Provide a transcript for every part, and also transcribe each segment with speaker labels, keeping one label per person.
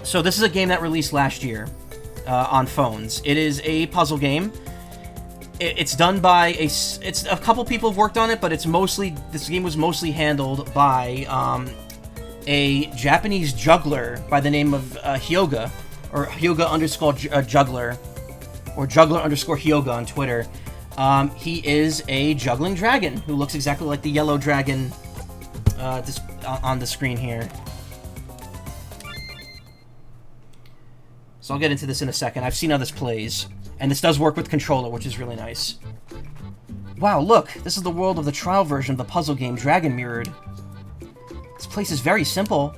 Speaker 1: So this is a game that released last year on phones. It is a puzzle game. It's done by it's a couple people have worked on it, but this game was mostly handled by a Japanese juggler by the name of Hyoga, or Hyoga_juggler, or juggler_Hyoga on Twitter. He is a juggling dragon who looks exactly like the yellow dragon on the screen here. So I'll get into this in a second. I've seen how this plays. And this does work with controller, which is really nice. Wow, look! This is the world of the trial version of the puzzle game DragonMirroreD. This place is very simple.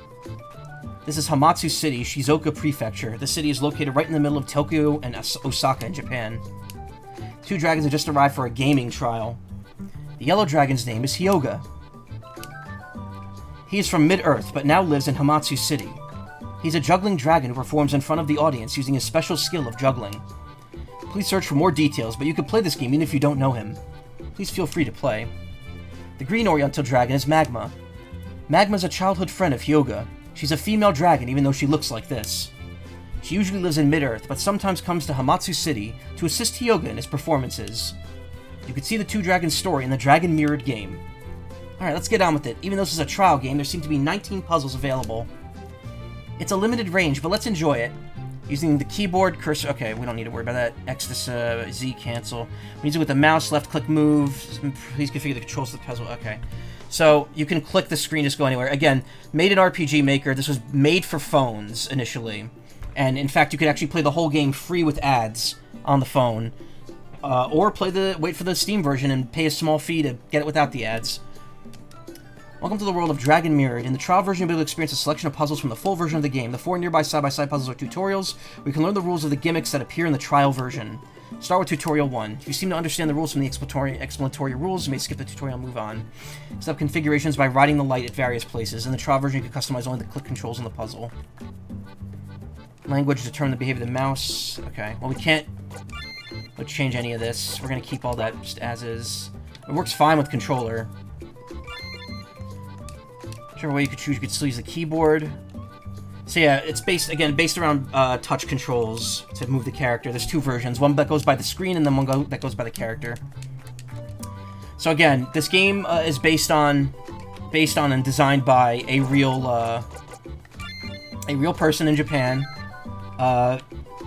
Speaker 1: This is Hamamatsu City, Shizuoka Prefecture. The city is located right in the middle of Tokyo and Osaka in Japan. Two dragons have just arrived for a gaming trial. The yellow dragon's name is Hyoga. He is from Mid-Earth, but now lives in Hamamatsu City. He's a juggling dragon who performs in front of the audience using his special skill of juggling. Please search for more details, but you can play this game even if you don't know him. Please feel free to play. The green Oriental dragon is Magma. Magma is a childhood friend of Hyoga. She's a female dragon even though she looks like this. She usually lives in Mid-Earth, but sometimes comes to Hamamatsu City to assist Hyoga in his performances. You can see the two dragons' story in the DragonMirroreD game. Alright, let's get on with it. Even though this is a trial game, there seem to be 19 puzzles available. It's a limited range, but let's enjoy it. Using the keyboard, cursor... Okay, we don't need to worry about that. X to Z, cancel. We use it with the mouse, left-click move. Please configure the controls to the puzzle. Okay. So, you can click the screen, just go anywhere. Again, made in RPG Maker. This was made for phones, initially. And, in fact, you could actually play the whole game free with ads on the phone. Or wait for the Steam version and pay a small fee to get it without the ads. Welcome to the world of DragonMirroreD. In the trial version, you'll be able to experience a selection of puzzles from the full version of the game. The 4 nearby side-by-side puzzles are tutorials, where you can learn the rules of the gimmicks that appear in the trial version. Start with Tutorial 1. If you seem to understand the rules from the explanatory rules, you may skip the tutorial and move on. Set up configurations by riding the light at various places. In the trial version, you can customize only the click controls on the puzzle. Language, determine the behavior of the mouse. Okay, well we can't change any of this. We're going to keep all that just as is. It works fine with controller. Whichever way you could choose, you could still use the keyboard. So yeah, it's based around touch controls to move the character. There's two versions, one that goes by the screen and then one that goes by the character. So again, this game is based on and designed by a real person in Japan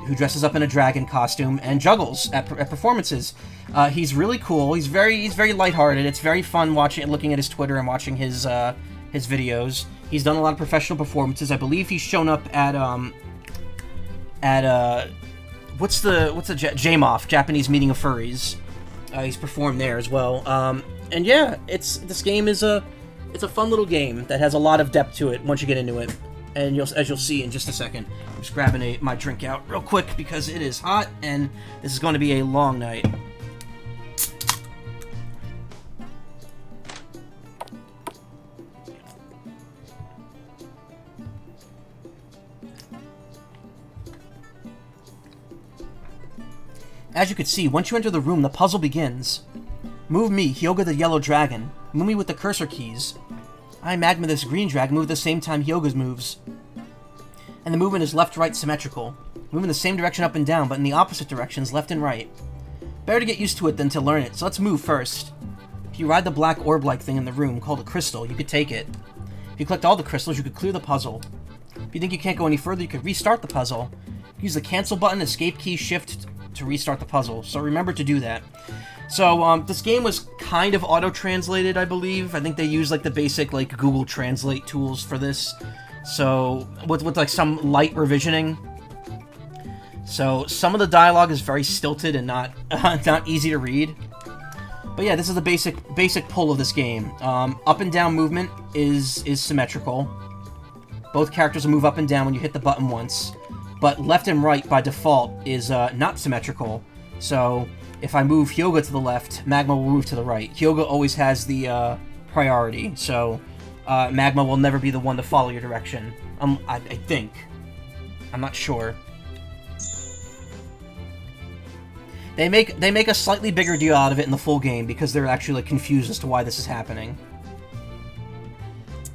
Speaker 1: who dresses up in a dragon costume and juggles at performances. He's really cool. He's very lighthearted. It's very fun looking at his Twitter and watching his videos. He's done a lot of professional performances. I believe he's shown up at what's the JMOF, Japanese Meeting of Furries. He's performed there as well. And yeah, this game is it's a fun little game that has a lot of depth to it once you get into it. And as you'll see in just a second. I'm just grabbing my drink out real quick because it is hot and this is going to be a long night. As you can see, once you enter the room, the puzzle begins. Move me, Hyoga the yellow dragon. Move me with the cursor keys. I, Magma, this green dragon, move at the same time Hyoga's moves. And the movement is left-right symmetrical. Move in the same direction up and down, but in the opposite directions, left and right. Better to get used to it than to learn it, so let's move first. If you ride the black orb-like thing in the room, called a crystal, you could take it. If you collect all the crystals, you could clear the puzzle. If you think you can't go any further, you could restart the puzzle. Use the cancel button, escape key, shift to restart the puzzle, so remember to do that. So, this game was kind of auto-translated, I believe. I think they used, like, the basic, like, Google Translate tools for this. So, with like, some light revisioning. So, some of the dialogue is very stilted and not easy to read. But yeah, this is the basic pull of this game. Up and down movement is symmetrical. Both characters will move up and down when you hit the button once. But left and right, by default, is not symmetrical. So, if I move Hyoga to the left, Magma will move to the right. Hyoga always has the priority, so Magma will never be the one to follow your direction. I think. I'm not sure. They make a slightly bigger deal out of it in the full game because they're actually like, confused as to why this is happening.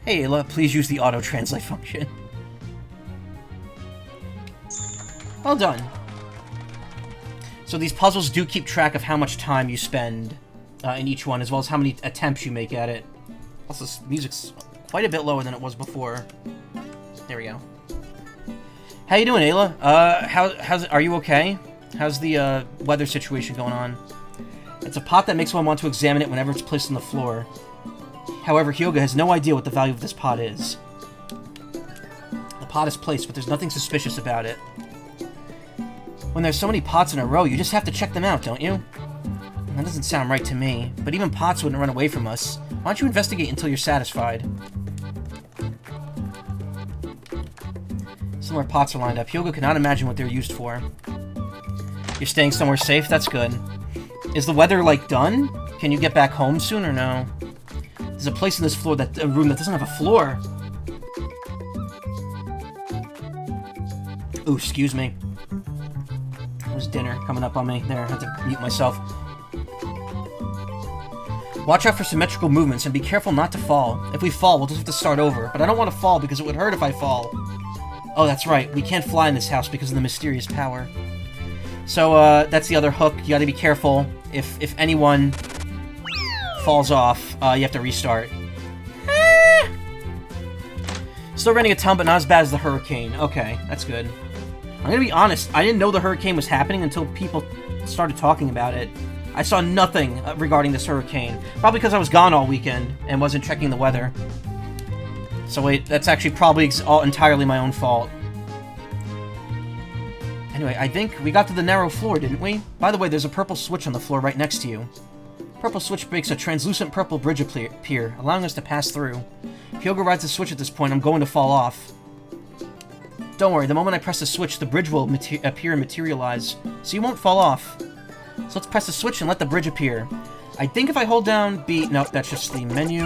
Speaker 1: Hey, please use the auto-translate function. Well done. So these puzzles do keep track of how much time you spend in each one, as well as how many attempts you make at it. Also, this music's quite a bit lower than it was before. There we go. How you doing, Ayla? Are you okay? How's the weather situation going on? It's a pot that makes one want to examine it whenever it's placed on the floor. However, Hyoga has no idea what the value of this pot is. The pot is placed, but there's nothing suspicious about it. When there's so many pots in a row, you just have to check them out, don't you? That doesn't sound right to me, but even pots wouldn't run away from us. Why don't you investigate until you're satisfied? Similar pots are lined up. Hyoga cannot imagine what they're used for. You're staying somewhere safe? That's good. Is the weather, like, done? Can you get back home soon or no? There's a place in this room that doesn't have a floor. Ooh, excuse me. There's dinner coming up on me. There, I have to mute myself. Watch out for symmetrical movements and be careful not to fall. If we fall, we'll just have to start over. But I don't want to fall because it would hurt if I fall. Oh, that's right. We can't fly in this house because of the mysterious power. So, that's the other hook. You gotta be careful. If anyone falls off, you have to restart. Still running a ton, but not as bad as the hurricane. Okay, that's good. I'm gonna be honest, I didn't know the hurricane was happening until people started talking about it. I saw nothing regarding this hurricane. Probably because I was gone all weekend and wasn't checking the weather. So wait, that's actually probably entirely my own fault. Anyway, I think we got to the narrow floor, didn't we? By the way, there's a purple switch on the floor right next to you. Purple switch makes a translucent purple bridge appear, allowing us to pass through. If Hyoga rides the switch at this point, I'm going to fall off. Don't worry, the moment I press the switch, the bridge will appear and materialize, so you won't fall off. So let's press the switch and let the bridge appear. I think if I hold down B... Nope, that's just the menu.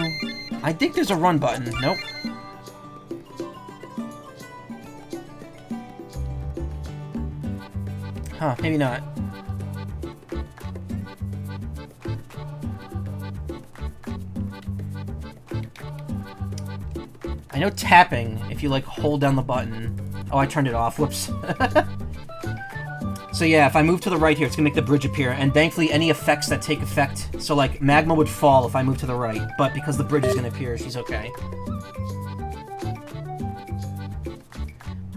Speaker 1: I think there's a run button. Nope. Huh, maybe not. I know tapping, if you, like, hold down the button... Oh, I turned it off. Whoops. So yeah, if I move to the right here, it's gonna make the bridge appear, and thankfully any effects that take effect... So, like, Magma would fall if I move to the right, but because the bridge is gonna appear, she's okay.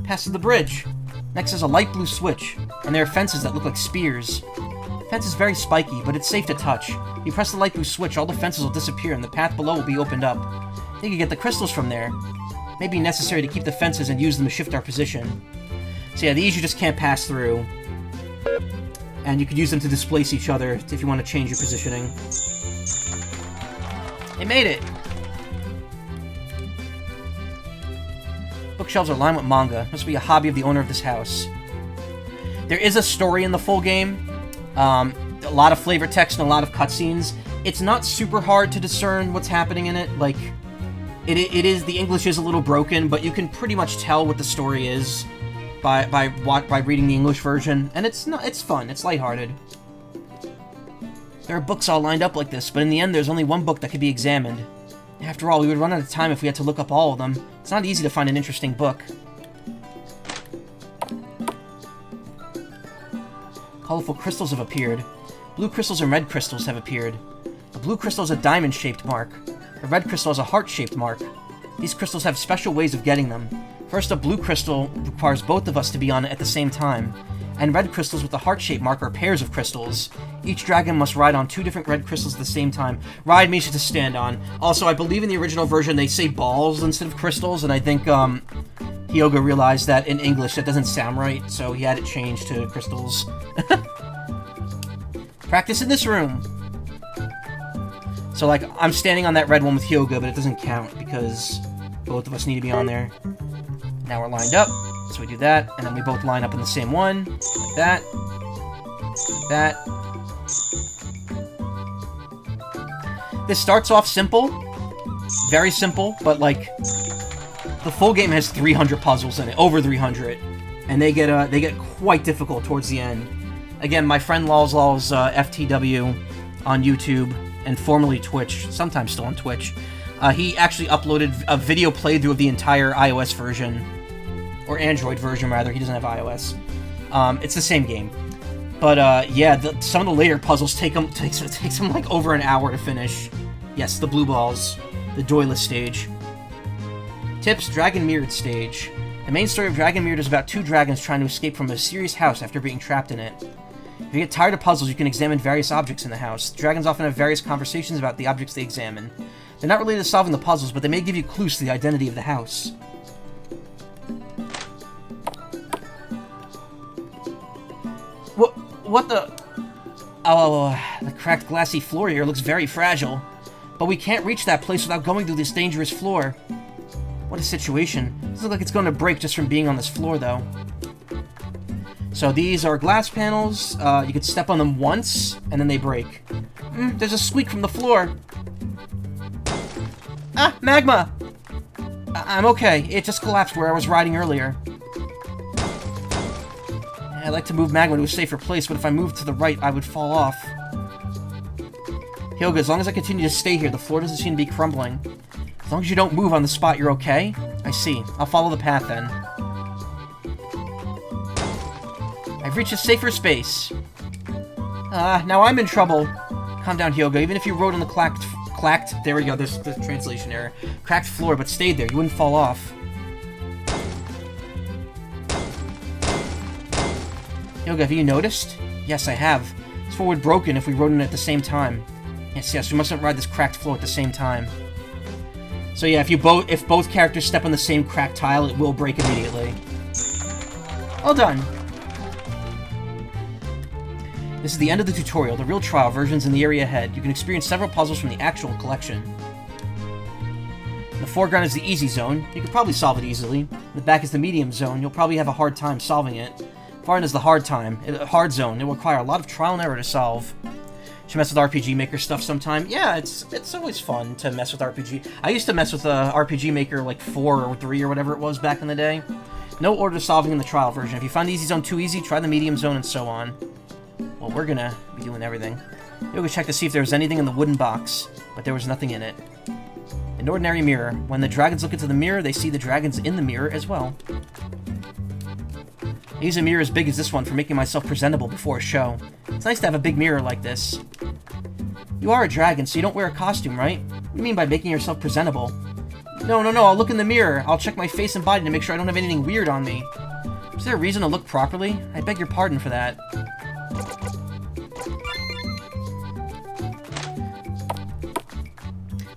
Speaker 1: Passes the bridge. Next is a light blue switch, and there are fences that look like spears. The fence is very spiky, but it's safe to touch. If you press the light blue switch, all the fences will disappear, and the path below will be opened up. You can get the crystals from there. It may be necessary to keep the fences and use them to shift our position. So yeah, these you just can't pass through. And you could use them to displace each other if you want to change your positioning. They made it! Bookshelves are lined with manga. Must be a hobby of the owner of this house. There is a story in the full game. A lot of flavor text and a lot of cutscenes. It's not super hard to discern what's happening in it. Like, it is, the English is a little broken, but you can pretty much tell what the story is by reading the English version, and it's fun, it's lighthearted. There are books all lined up like this, but in the end there's only one book that could be examined. After all, we would run out of time if we had to look up all of them. It's not easy to find an interesting book. Colorful crystals have appeared. Blue crystals and red crystals have appeared. The blue crystal is a diamond-shaped mark. The red crystal is a heart-shaped mark. These crystals have special ways of getting them. First, a blue crystal requires both of us to be on it at the same time, and red crystals with the heart-shaped mark are pairs of crystals. Each dragon must ride on 2 different red crystals at the same time. Ride means to stand on. Also, I believe in the original version they say balls instead of crystals, and I think Hyoga realized that in English that doesn't sound right, so he had it changed to crystals. Practice in this room! So, like, I'm standing on that red one with Hyoga, but it doesn't count because both of us need to be on there. Now we're lined up, so we do that, and then we both line up in the same one, like that, like that. This starts off simple, very simple, but like, the full game has 300 puzzles in it, over 300, and they get quite difficult towards the end. Again, my friend Law's FTW on YouTube, and formerly Twitch, sometimes still on Twitch, he actually uploaded a video playthrough of the entire iOS version, or Android version rather, he doesn't have iOS, It's the same game. But, yeah, some of the later puzzles takes them like over an hour to finish. Yes, the blue balls. The Doyless stage. Tips, DragonMirroreD stage. The main story of DragonMirroreD is about two dragons trying to escape from a mysterious house after being trapped in it. If you get tired of puzzles, you can examine various objects in the house. The dragons often have various conversations about the objects they examine. They're not related to solving the puzzles, but they may give you clues to the identity of the house. What the... Oh, the cracked glassy floor here looks very fragile. But we can't reach that place without going through this dangerous floor. What a situation. It looks like it's going to break just from being on this floor, though. So these are glass panels. You could step on them once, and then they break. There's a squeak from the floor. Ah, Magma! I'm okay. It just collapsed where I was riding earlier. I'd like to move Magma to a safer place, but if I moved to the right, I would fall off. Hyoga, as long as I continue to stay here, the floor doesn't seem to be crumbling. As long as you don't move on the spot, you're okay? I see. I'll follow the path, then. I've reached a safer space. Now I'm in trouble. Calm down, Hyoga. Even if you rode on the clacked... There we go, there's the translation error. Cracked floor, but stayed there. You wouldn't fall off. Hyoga, have you noticed? Yes, I have. This floor would broken if we rode in it at the same time. Yes, we mustn't ride this cracked floor at the same time. So yeah, if both characters step on the same cracked tile, it will break immediately. All done. This is the end of the tutorial. The real trial version's in the area ahead. You can experience several puzzles from the actual collection. In the foreground is the easy zone. You could probably solve it easily. In the back is the medium zone. You'll probably have a hard time solving it. Far end is the hard zone. It will require a lot of trial and error to solve. Should mess with RPG Maker stuff sometime. Yeah, it's always fun to mess with RPG. I used to mess with RPG Maker like 4 or 3 or whatever it was back in the day. No order solving in the trial version. If you find the easy zone too easy, try the medium zone and so on. Well, we're gonna be doing everything. We'll go check to see if there was anything in the wooden box, but there was nothing in it. An ordinary mirror. When the dragons look into the mirror, they see the dragons in the mirror as well. I use a mirror as big as this one for making myself presentable before a show. It's nice to have a big mirror like this. You are a dragon, so you don't wear a costume, right? What do you mean by making yourself presentable? No, I'll look in the mirror. I'll check my face and body to make sure I don't have anything weird on me. Is there a reason to look properly? I beg your pardon for that.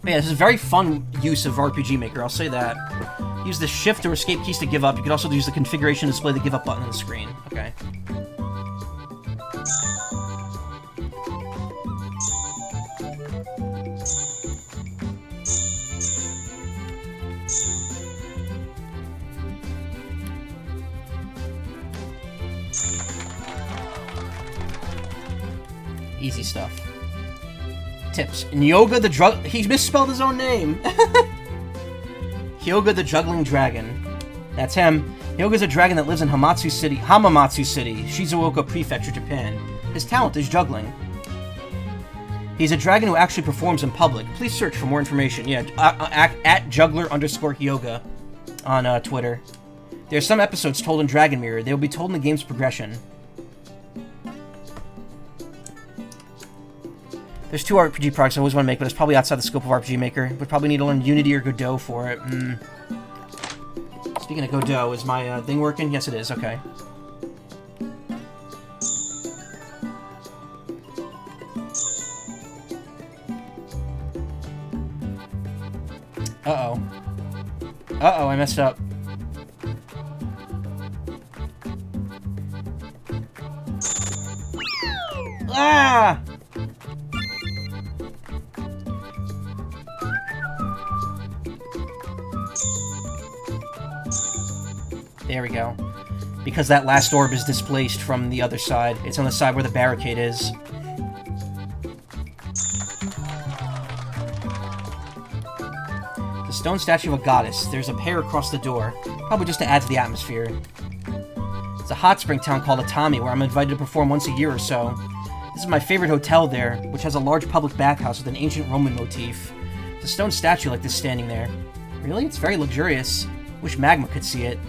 Speaker 1: But yeah, this is a very fun use of RPG Maker, I'll say that. Use the shift or escape keys to give up. You can also use the configuration to display the give up button on the screen. Okay. Easy stuff. Tips. Hyoga the he misspelled his own name! Hyoga the Juggling Dragon. That's him. Hyoga's a dragon that lives in Hamamatsu City, Shizuoka Prefecture, Japan. His talent is juggling. He's a dragon who actually performs in public. Please search for more information. Yeah, at juggler_Hyoga on Twitter. There are some episodes told in DragonMirror. They will be told in the game's progression. There's 2 RPG products I always want to make, but it's probably outside the scope of RPG Maker. Would probably need to learn Unity or Godot for it. Speaking of Godot, is my thing working? Yes, it is. Okay. Uh-oh. Uh-oh, I messed up. Ah! There we go. Because that last orb is displaced from the other side. It's on the side where the barricade is. The stone statue of a goddess. There's a pair across the door. Probably just to add to the atmosphere. It's a hot spring town called Atami, where I'm invited to perform once a year or so. This is my favorite hotel there, which has a large public bathhouse with an ancient Roman motif. There's a stone statue like this standing there. Really? It's very luxurious. Wish Magma could see it.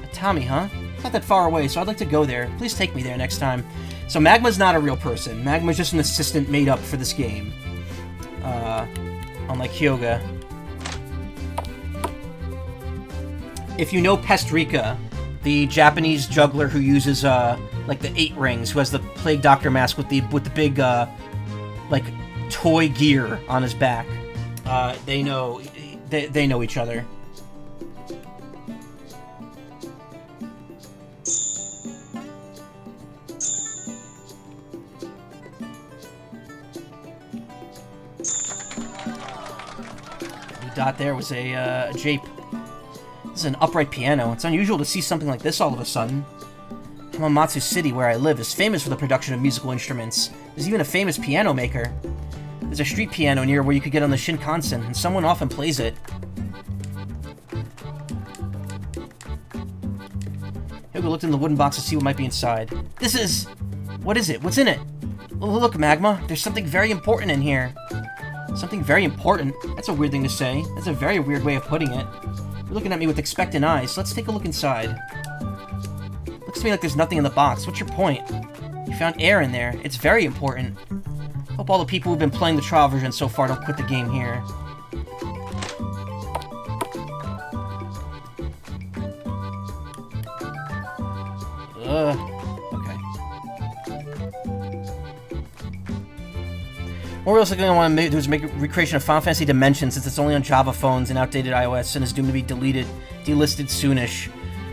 Speaker 1: Atami, huh? not that far away, so I'd like to go there. Please take me there next time. So Magma's not a real person. Magma's just an assistant made up for this game. Unlike Hyoga. If you know Pestrika, the Japanese juggler who uses, like the 8 rings, who has the Plague Doctor mask with the big, like, toy gear on his back, they know each other. Dot there was a jape. This is an upright piano. It's unusual to see something like this all of a sudden. Hamamatsu City, where I live, is famous for the production of musical instruments. There's even a famous piano maker. There's a street piano near where you could get on the Shinkansen, and someone often plays it. Hyoga looked in the wooden box to see what might be inside. This is... What is it? What's in it? Oh, look, Magma. There's something very important in here. Something very important? That's a weird thing to say. That's a very weird way of putting it. You're looking at me with expectant eyes. Let's take a look inside. Looks to me like there's nothing in the box. What's your point? You found air in there. It's very important. Hope all the people who've been playing the trial version so far don't quit the game here. Okay. What we're also going to want to do is make a recreation of Final Fantasy Dimensions, since it's only on Java phones and outdated iOS and is doomed to be delisted soonish.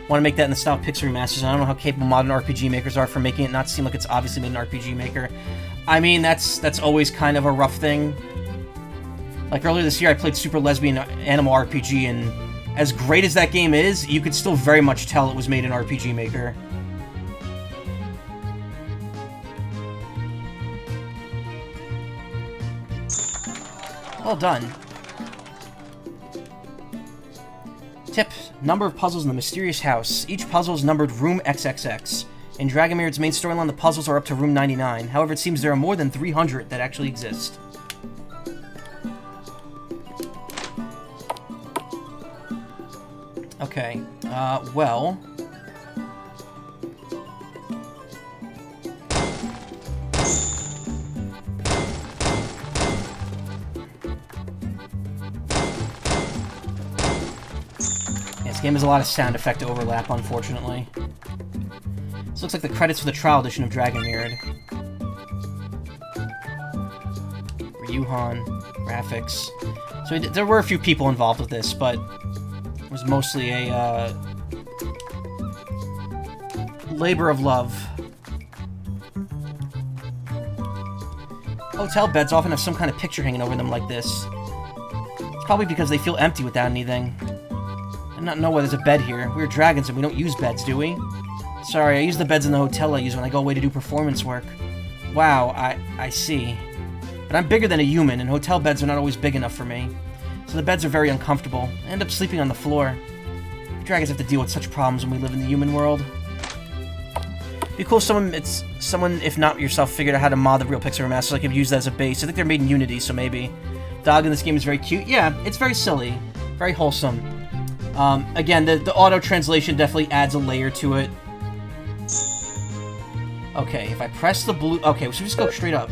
Speaker 1: Want to make that in the style of Pixel Remasters, and I don't know how capable modern RPG makers are for making it not seem like it's obviously made an RPG maker. I mean, that's always kind of a rough thing. Like earlier this year, I played Super Lesbian Animal RPG, and as great as that game is, you could still very much tell it was made in RPG Maker. Well done. Tip: number of puzzles in the mysterious house. Each puzzle is numbered Room XXX. In DragonMirroreD's main storyline, the puzzles are up to Room 99. However, it seems there are more than 300 that actually exist. Okay, well... This game has a lot of sound effect overlap, unfortunately. This looks like the credits for the trial edition of DragonMirroreD. Ryuhan, graphics. So there were a few people involved with this, but it was mostly a labor of love. Hotel beds often have some kind of picture hanging over them like this. It's probably because they feel empty without anything. I do not know why there's a bed here. We're dragons and we don't use beds, do we? Sorry, I use the beds in the hotel I use when I go away to do performance work. Wow, I see. But I'm bigger than a human, and hotel beds are not always big enough for me. So the beds are very uncomfortable. I end up sleeping on the floor. Dragons have to deal with such problems when we live in the human world. Be cool if someone, if not yourself, figured out how to mod the real Pixel Remaster so I could use that as a base. I think they're made in Unity, so maybe. Dog in this game is very cute. Yeah, it's very silly. Very wholesome. Again, the auto-translation definitely adds a layer to it. Okay, if I press the blue... Okay, we should just go straight up.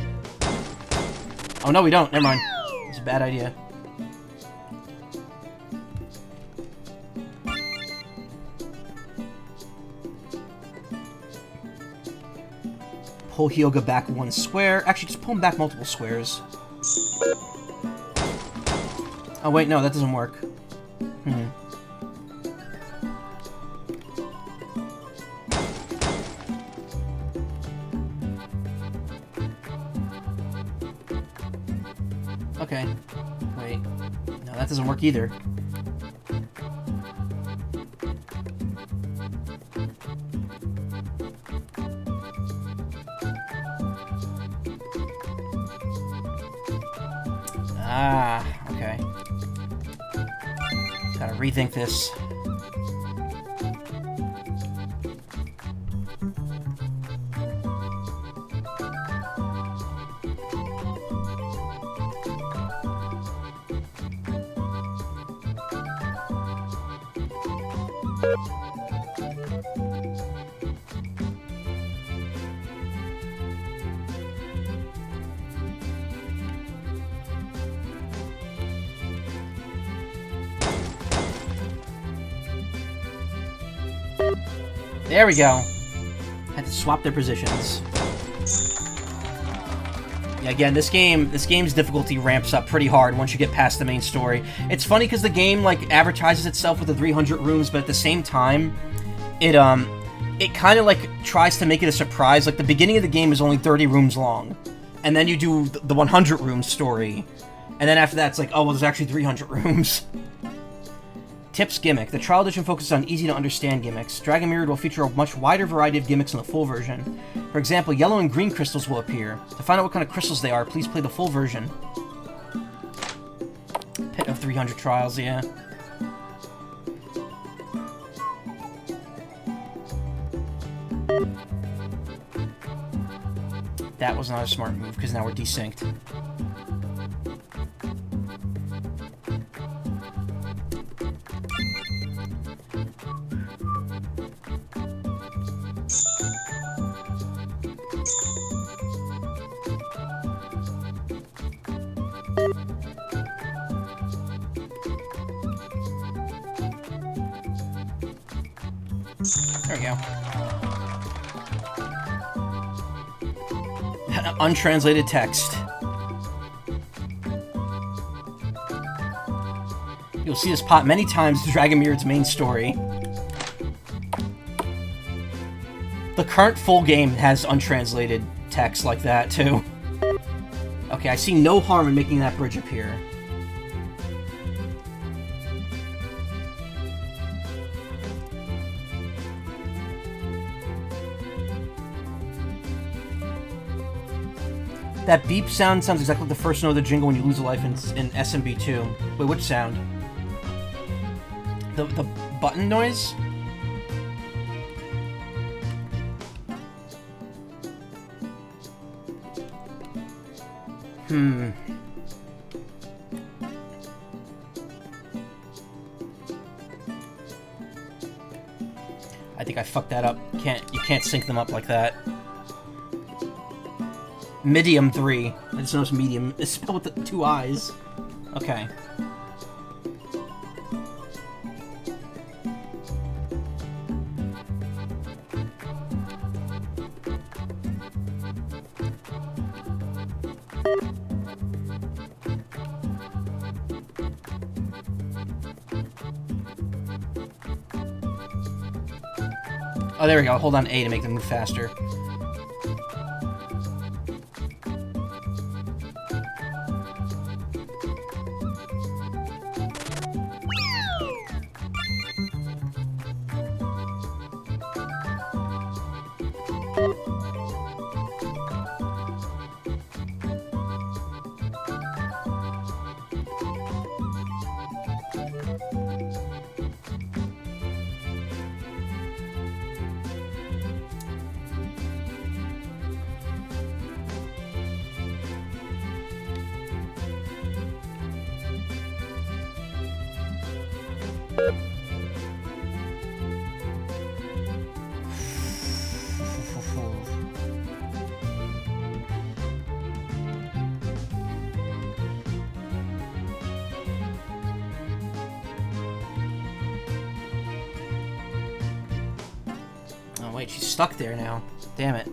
Speaker 1: Oh, no, we don't. Never mind. It's a bad idea. Pull Hyoga back one square. Actually, just pull him back multiple squares. Oh, wait, no, that doesn't work. Okay. Wait. No, that doesn't work either. Ah, okay. Gotta rethink this. There we go. Had to swap their positions. Yeah, again, this game's difficulty ramps up pretty hard once you get past the main story. It's funny because the game, like, advertises itself with the 300 rooms, but at the same time, it kind of, like, tries to make it a surprise. Like, the beginning of the game is only 30 rooms long, and then you do the 100 room story, and then after that, it's like, oh, well, there's actually 300 rooms. Tips gimmick. The trial edition focuses on easy-to-understand gimmicks. DragonMirroreD will feature a much wider variety of gimmicks in the full version. For example, yellow and green crystals will appear. To find out what kind of crystals they are, please play the full version. Pit of 300 trials, yeah. That was not a smart move, because now we're desynced. There we go. Untranslated text. You'll see this pop many times in DragonMirroreD's main story. The current full game has untranslated text like that, too. Okay, I see no harm in making that bridge appear. That beep sounds exactly like the first note of the jingle when you lose a life in SMB2. Wait, which sound? The button noise? I think I fucked that up. You can't sync them up like that. Medium 3. I just noticed medium. It's spelled with the 2 eyes. Okay. Oh, there we go. Hold on A to make them move faster. Oh wait, she's stuck there now. Damn it.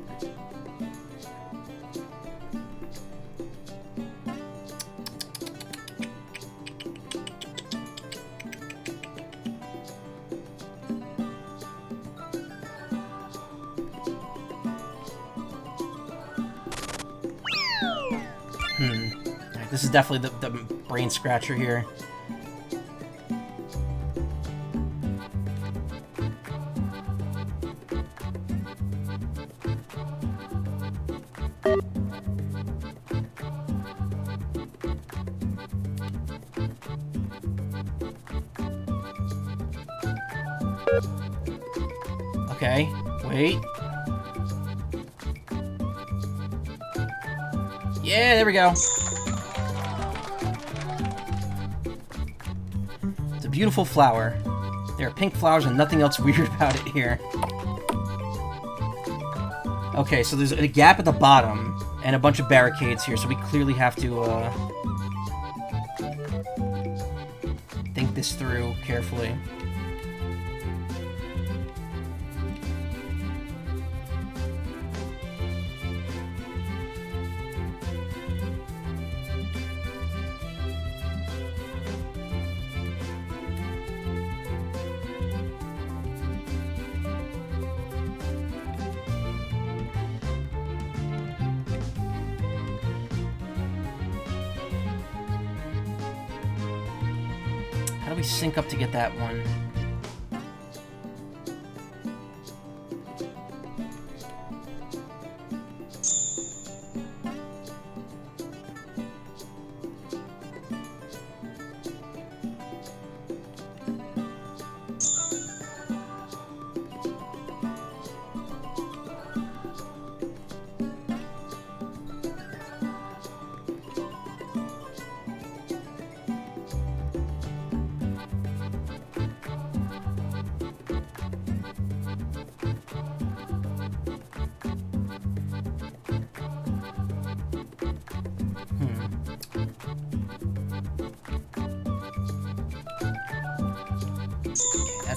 Speaker 1: Alright, this is definitely the brain scratcher here. Okay, wait. Yeah, there we go. It's a beautiful flower. There are pink flowers and nothing else weird about it here. Okay, so there's a gap at the bottom and a bunch of barricades here, so we clearly have to think this through carefully. we sync up to get that one?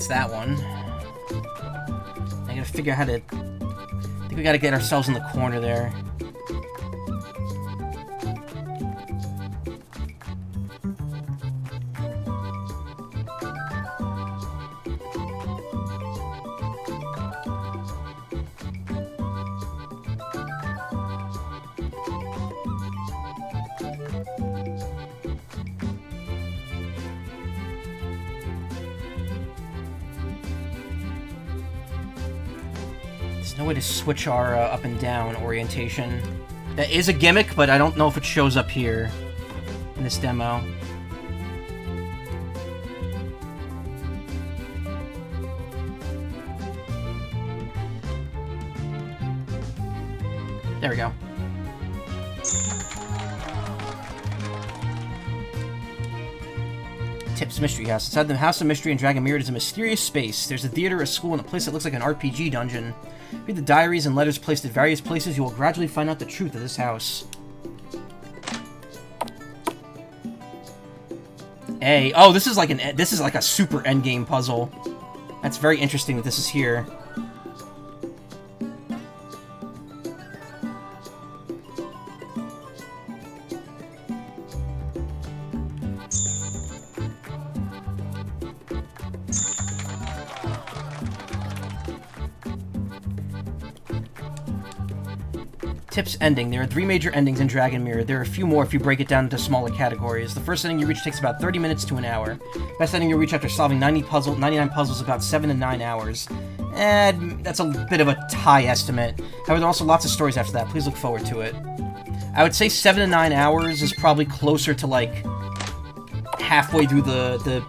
Speaker 1: That one. I gotta figure out how to... I think we gotta get ourselves in the corner there. No way to switch our up and down orientation. That is a gimmick, but I don't know if it shows up here in this demo. There we go. Tips Mystery House. Inside the House of Mystery in DragonMirroreD is a mysterious space. There's a theater, a school, and a place that looks like an RPG dungeon. Read the diaries and letters placed at various places. You will gradually find out the truth of this house. A. Oh, this is like a super endgame puzzle. That's very interesting that this is here. Tips ending. There are 3 major endings in DragonMirroreD. There are a few more if you break it down into smaller categories. The first ending you reach takes about 30 minutes to an hour. Best ending you'll reach after solving 99 puzzles about 7 to 9 hours. And that's a bit of a high estimate. However, there are also lots of stories after that. Please look forward to it. I would say 7 to 9 hours is probably closer to like halfway through the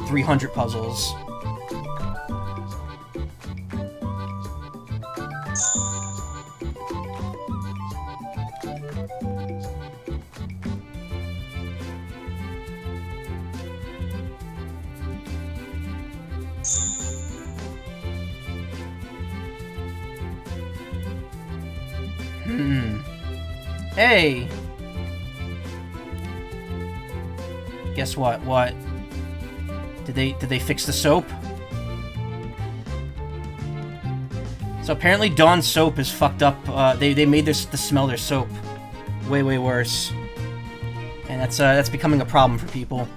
Speaker 1: 300 puzzles. Hey! Guess what? What? Did they fix the soap? So apparently Dawn's soap is fucked up. They made the smell their soap way worse. And that's becoming a problem for people.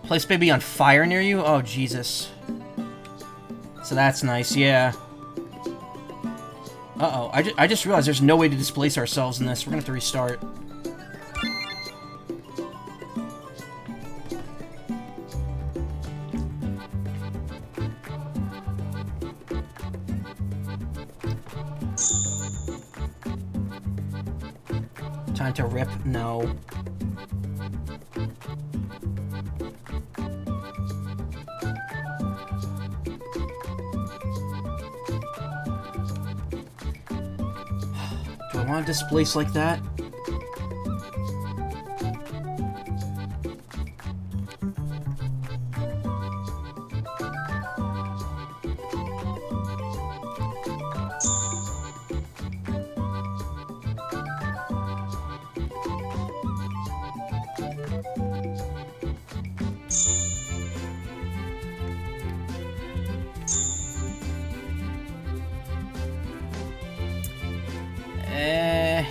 Speaker 1: Place may be on fire near you? Oh, Jesus. So that's nice, yeah. Uh-oh, I just realized there's no way to displace ourselves in this. We're gonna have to restart. Time to rip? No. I want to displace like that.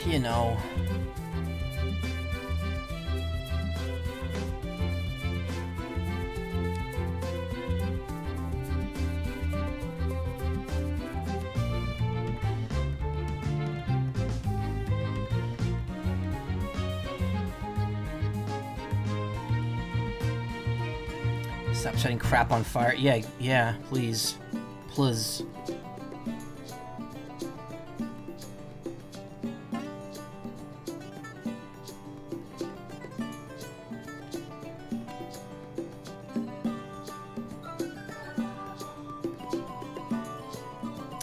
Speaker 1: You know. Stop setting crap on fire. Yeah, please. Please.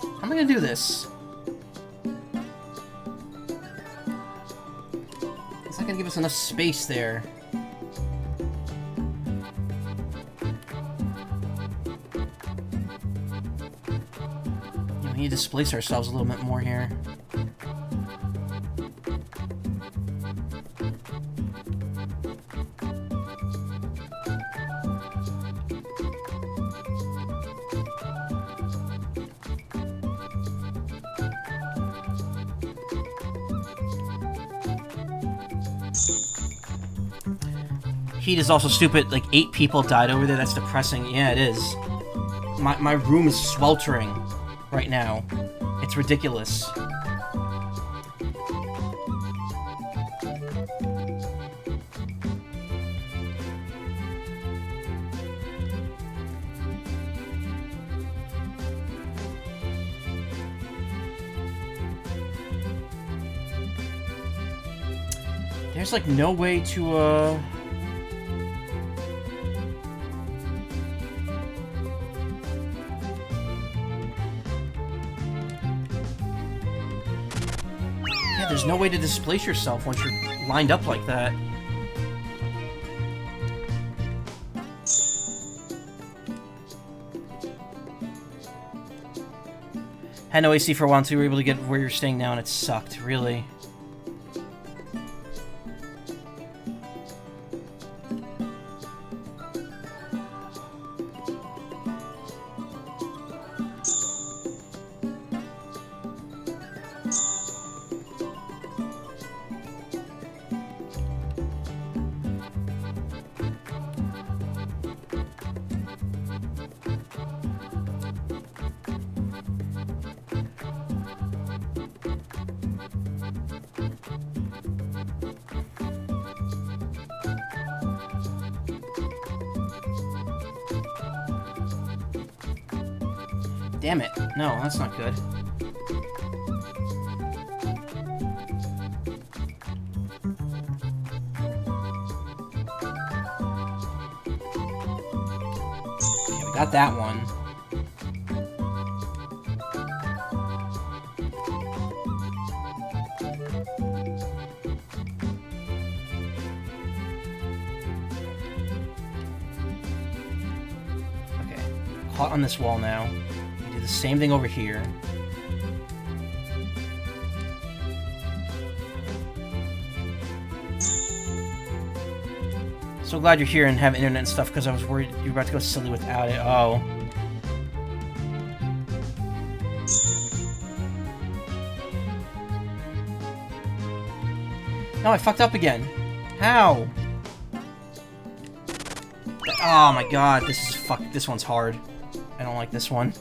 Speaker 1: How am I gonna do this? It's not gonna give us enough space there. We need to displace ourselves a little bit more here. Heat is also stupid. Like 8 people died over there. That's depressing. Yeah, it is. My room is sweltering right now. It's ridiculous. There's like no way to there's no way to displace yourself once you're lined up like that. Had no AC for a while until you were able to get where you're staying now, and it sucked, really. Damn it. No, that's not good. Okay, we got that one. Okay, caught on this wall now. Do the same thing over here. So glad you're here and have internet and stuff, because I was worried you were about to go silly without it. Oh. No, I fucked up again. How? Oh my god, this one's hard. I don't like this one.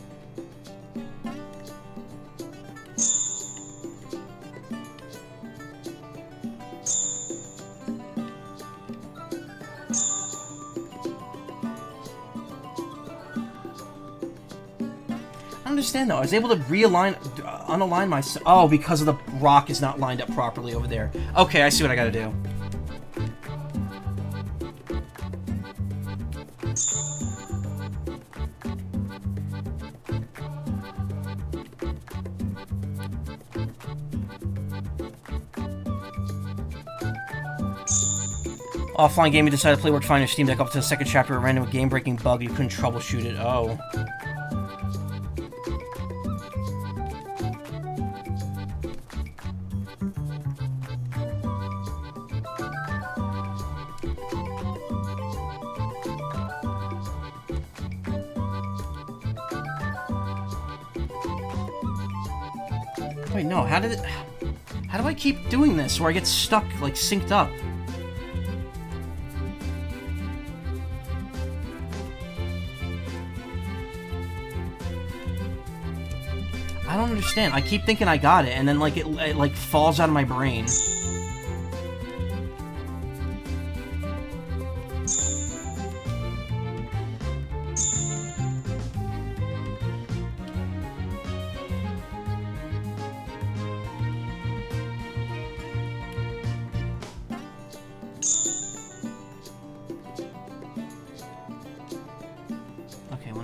Speaker 1: I don't understand though. I was able to unalign myself. Oh, because of the rock is not lined up properly over there. Okay, I see what I gotta do. Offline gaming decided to play worked fine on your Steam Deck up to the second chapter. A random game-breaking bug. You couldn't troubleshoot it. Oh. Wait, no. How do I keep doing this where I get stuck, like, synced up? I don't understand. I keep thinking I got it, and then like it like falls out of my brain.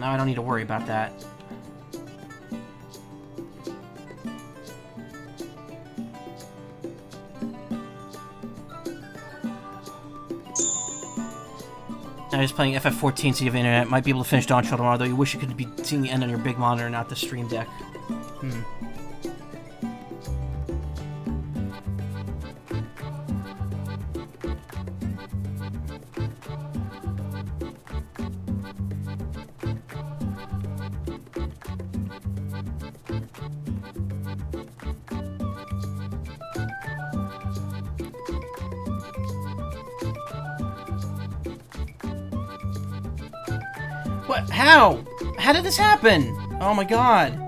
Speaker 1: now I don't need to worry about that. Now just playing FF14 so you have internet. Might be able to finish Dawn Trail tomorrow, though you wish you could be seeing the end on your big monitor, not the stream deck. What? How? How did this happen? Oh my god.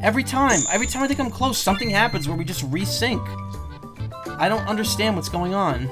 Speaker 1: Every time I think I'm close, something happens where we just resync. I don't understand what's going on.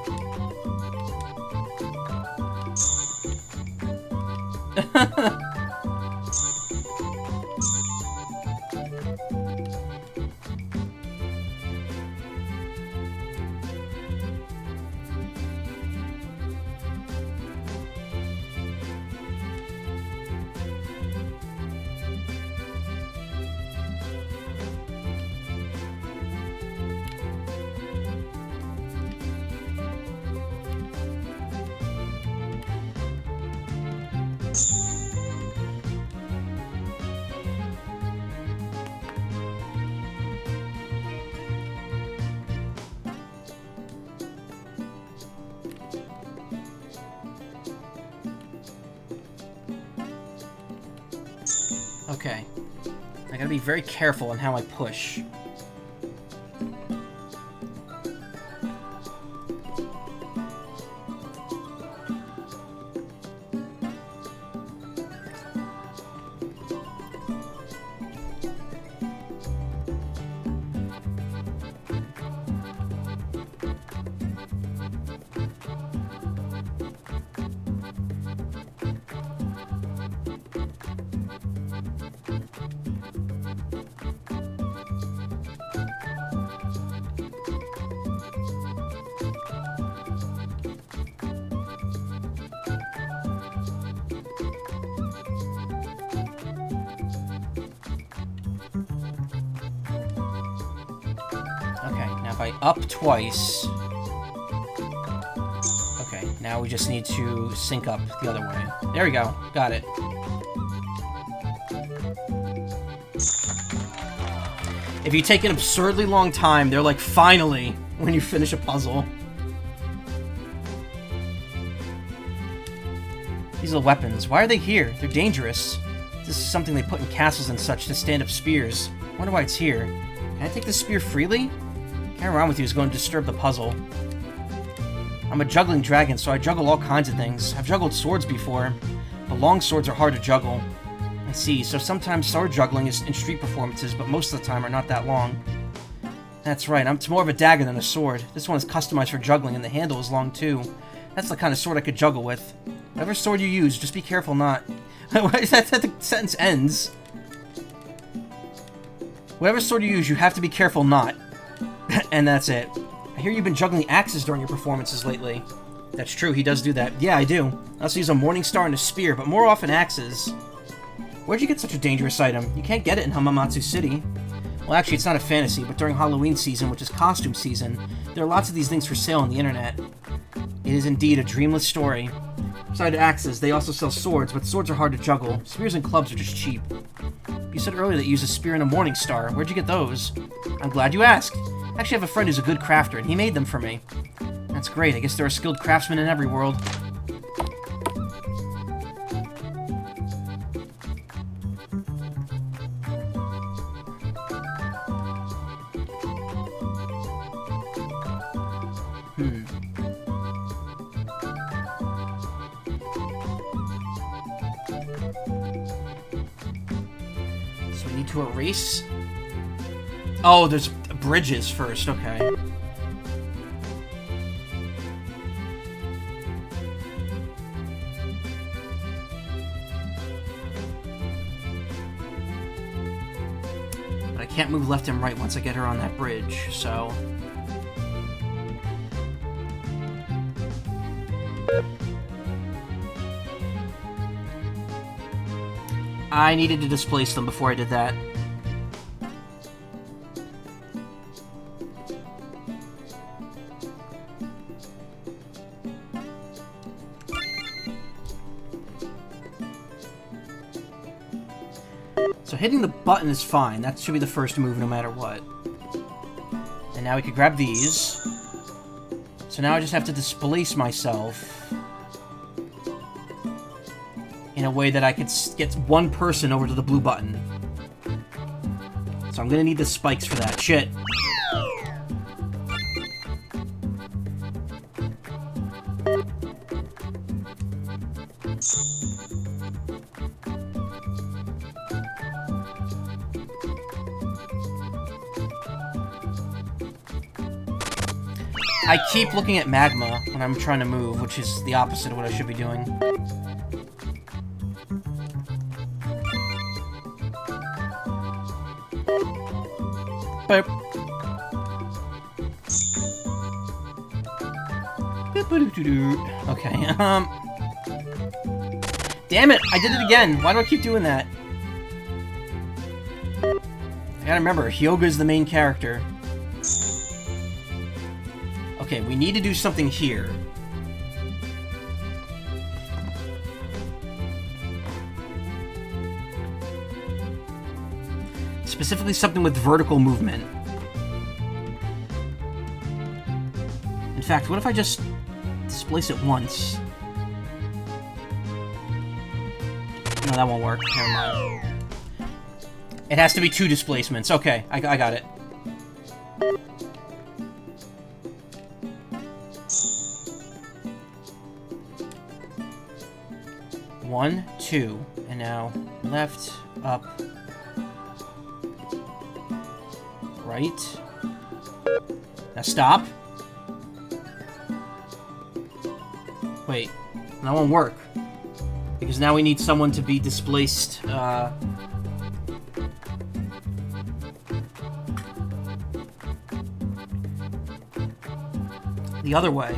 Speaker 1: Okay. I gotta be very careful in how I push. Up twice. Okay, now we just need to sync up the other way. There we go. Got it. If you take an absurdly long time, they're like, finally, when you finish a puzzle. These are weapons. Why are they here? They're dangerous. This is something they put in castles and such to stand up spears. I wonder why it's here. Can I take this spear freely? Carrying around with you is going to disturb the puzzle. I'm a juggling dragon, so I juggle all kinds of things. I've juggled swords before, but long swords are hard to juggle. I see, so sometimes sword juggling is in street performances, but most of the time are not that long. That's right, it's more of a dagger than a sword. This one is customized for juggling, and the handle is long too. That's the kind of sword I could juggle with. Whatever sword you use, just be careful not... That's how the sentence ends. Whatever sword you use, you have to be careful not. And that's it. I hear you've been juggling axes during your performances lately. That's true, he does do that. Yeah, I do. I also use a morning star and a spear, but more often axes. Where'd you get such a dangerous item? You can't get it in Hamamatsu City. Well, actually, it's not a fantasy, but during Halloween season, which is costume season, there are lots of these things for sale on the internet. It is indeed a dreamless story. Besides axes, they also sell swords, but swords are hard to juggle. Spears and clubs are just cheap. You said earlier that you use a spear and a morning star. Where'd you get those? I'm glad you asked. I actually have a friend who's a good crafter, and he made them for me. That's great. I guess there are skilled craftsmen in every world. So we need to erase... Oh, there's bridges first, okay. But I can't move left and right once I get her on that bridge, so... I needed to displace them before I did that. So hitting the button is fine. That should be the first move no matter what. And now we could grab these. So now I just have to displace myself in a way that I could get one person over to the blue button. So I'm gonna need the spikes for that. Shit. I keep looking at Magma when I'm trying to move, which is the opposite of what I should be doing. Boop. Okay, damn it! I did it again! Why do I keep doing that? I gotta remember, Hyoga is the main character. Okay, we need to do something here. Specifically something with vertical movement. In fact, what if I just displace it once? No, that won't work. Never mind. It has to be 2 displacements. Okay, I got it. One, 2, and now left, up, right. Now stop. Wait, that won't work. Because now we need someone to be displaced, the other way.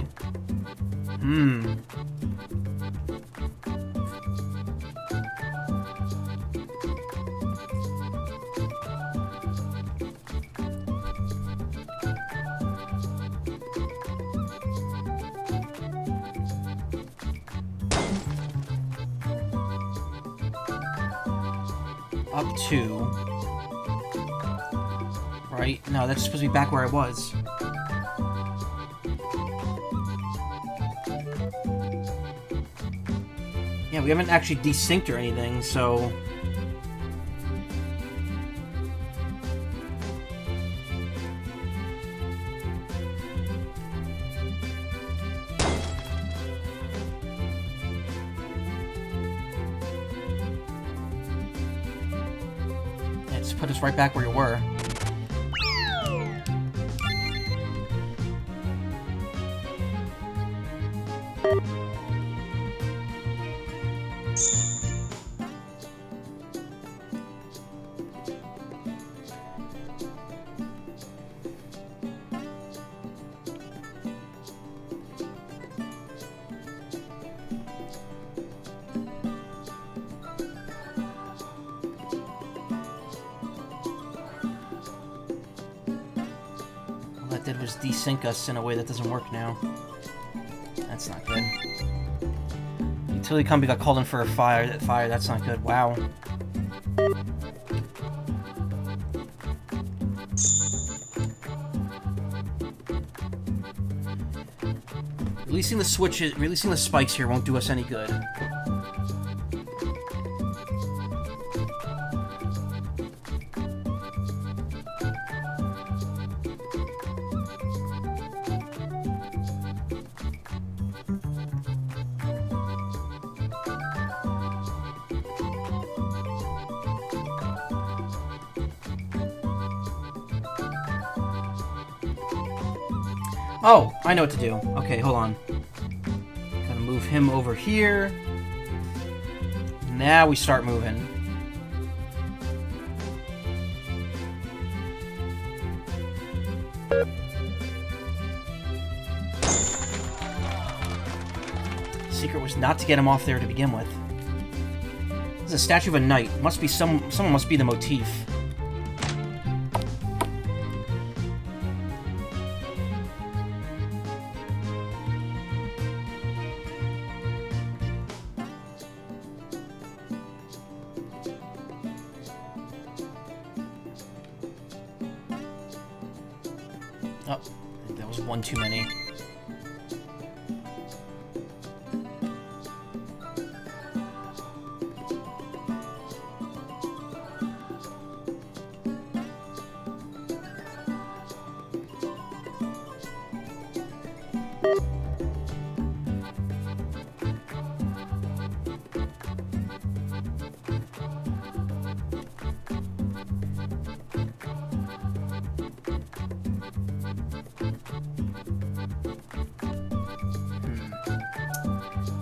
Speaker 1: Up 2. Right? No, that's supposed to be back where I was. Yeah, we haven't actually desynced or anything, so... Yeah, just put us right back where you were. Did was desync us in a way that doesn't work now. That's not good. Utility company got called in for a fire. That's not good. Wow. Releasing the spikes here won't do us any good. Oh, I know what to do. Okay, hold on. Gotta move him over here. Now we start moving. Secret was not to get him off there to begin with. There's a statue of a knight. Must be someone must be the motif. Oh, I think that was one too many.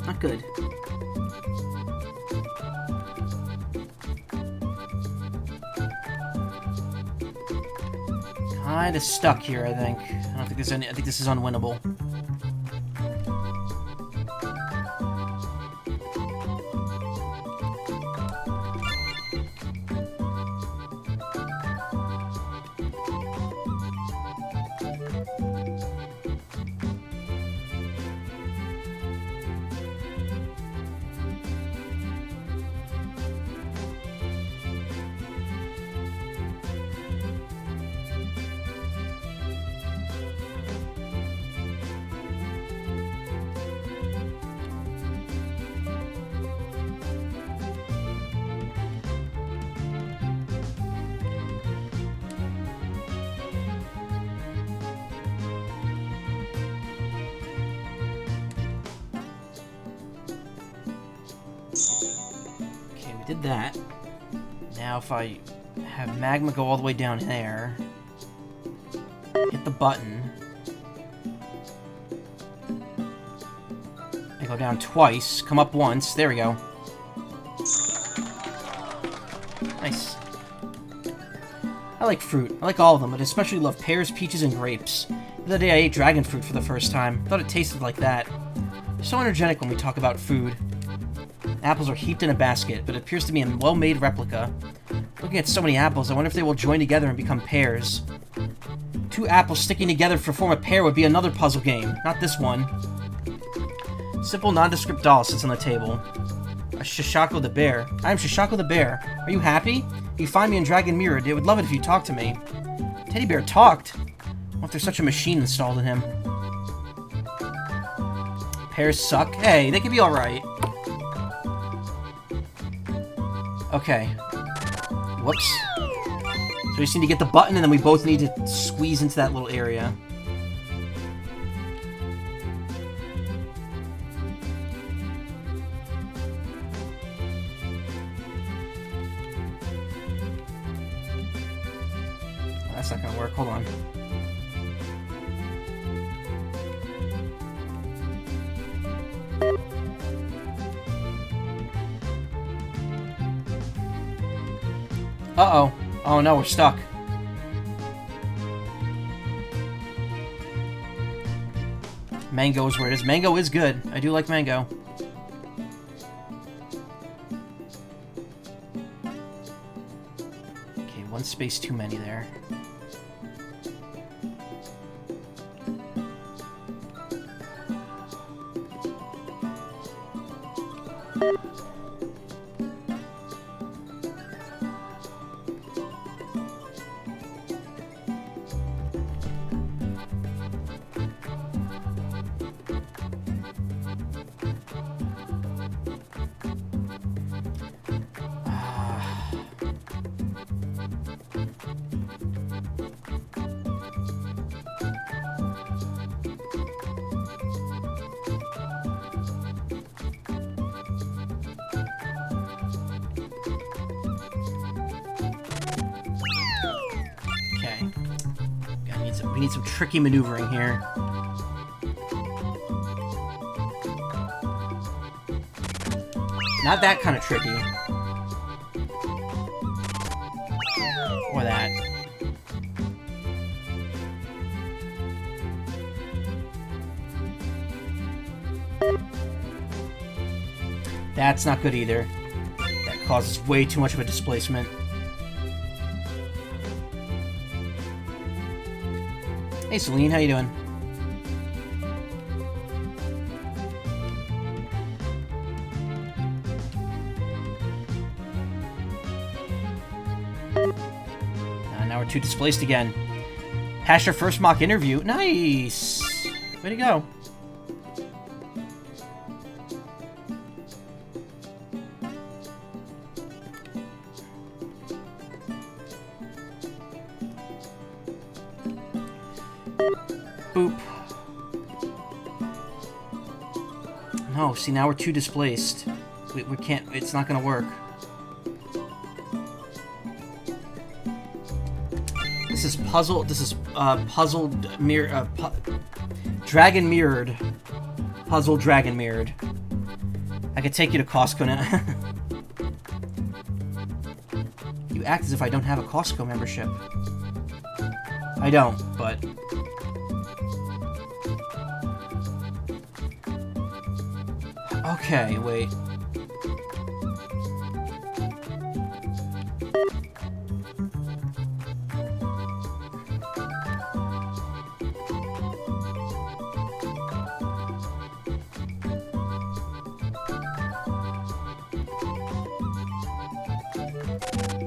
Speaker 1: Not good. Kinda stuck here, I think. I don't think there's any. I think this is unwinnable. Did that. Now if I have Magma go all the way down there, hit the button, I go down twice, come up once, there we go. Nice. I like fruit. I like all of them, but especially love pears, peaches, and grapes. The other day I ate dragon fruit for the first time. Thought it tasted like that. So energetic when we talk about food. Apples are heaped in a basket, but it appears to be a well-made replica. Looking at so many apples, I wonder if they will join together and become pears. 2 apples sticking together to form a pear would be another puzzle game, not this one. Simple, nondescript doll sits on the table. A Shishako the bear. I am Shishako the bear. Are you happy? If you find me in DragonMirroreD, I would love it if you talked to me. Teddy bear talked? What if there's such a machine installed in him? Pears suck? Hey, they could be alright. Okay. Whoops. So we just need to get the button, and then we both need to squeeze into that little area. That's not gonna work. Hold on. Uh-oh. Oh no, we're stuck. Mango is where it is. Mango is good. I do like mango. Okay, one space too many there. We need some tricky maneuvering here. Not that kind of tricky. Or that. That's not good either. That causes way too much of a displacement. Hey Celine, how you doing? Now we're too displaced again. Passed your first mock interview. Nice! Way to go. Boop. No, see, now we're too displaced. We can't, it's not gonna work. This is puzzled mirror, dragon mirrored. Puzzle dragon mirrored. I could take you to Costco now. You act as if I don't have a Costco membership. I don't, but... Okay, wait.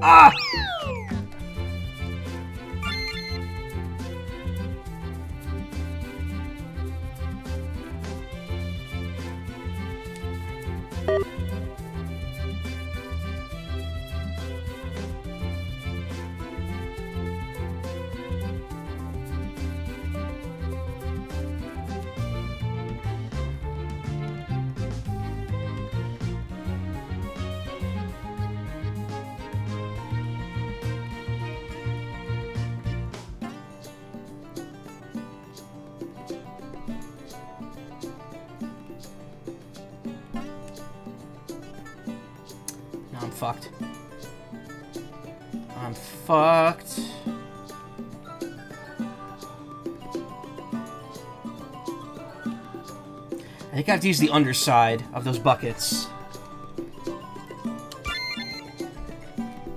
Speaker 1: Ah! I'm fucked. I'm fucked. I think I have to use the underside of those buckets.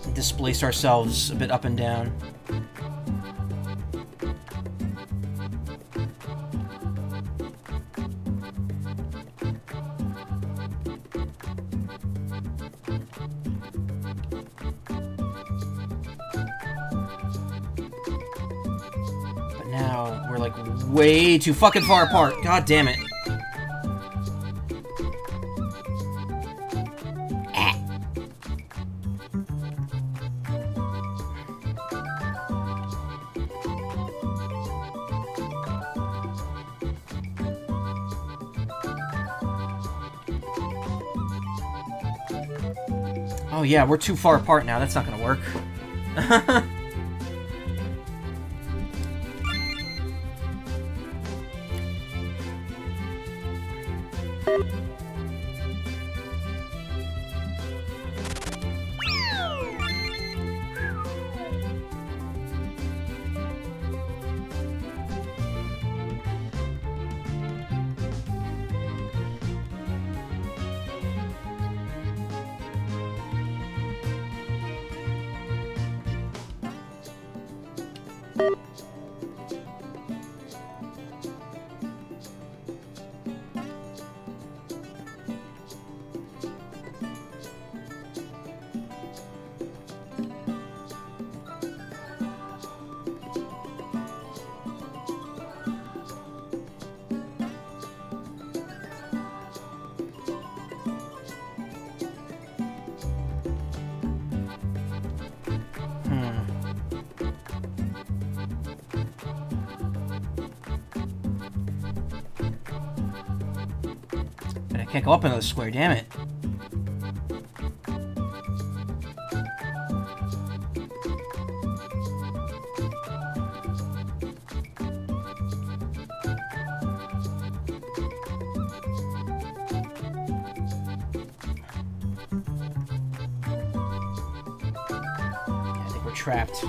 Speaker 1: And displace ourselves a bit up and down. Now, we're like way too fucking far apart. God damn it. Oh yeah, we're too far apart now. That's not gonna work. Can't go up another square, damn it. Yeah, I think we're trapped.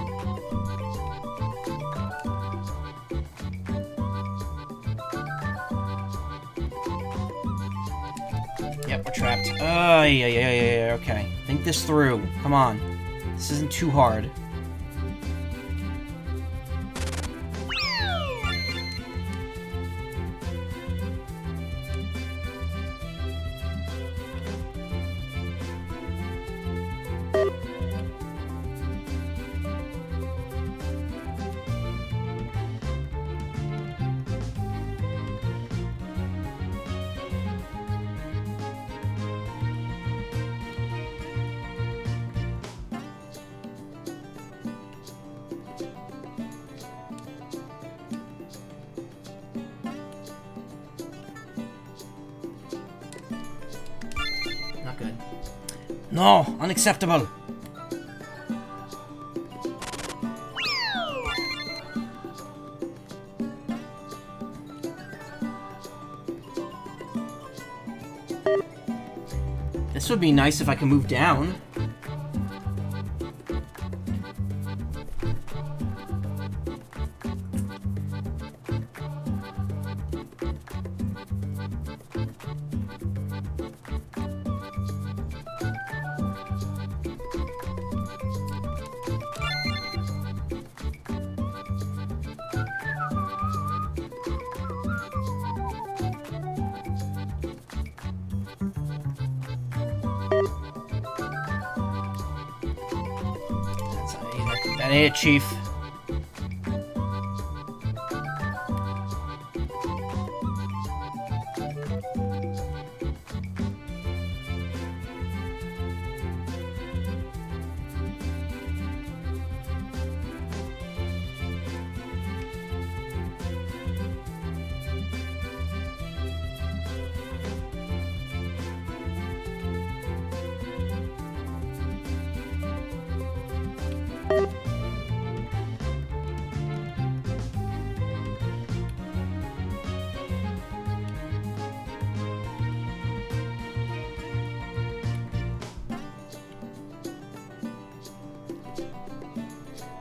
Speaker 1: Yep, we're trapped. Yeah, okay. Think this through. Come on. This isn't too hard. Not good. No! Unacceptable! This would be nice if I could move down. That ain't it, Chief.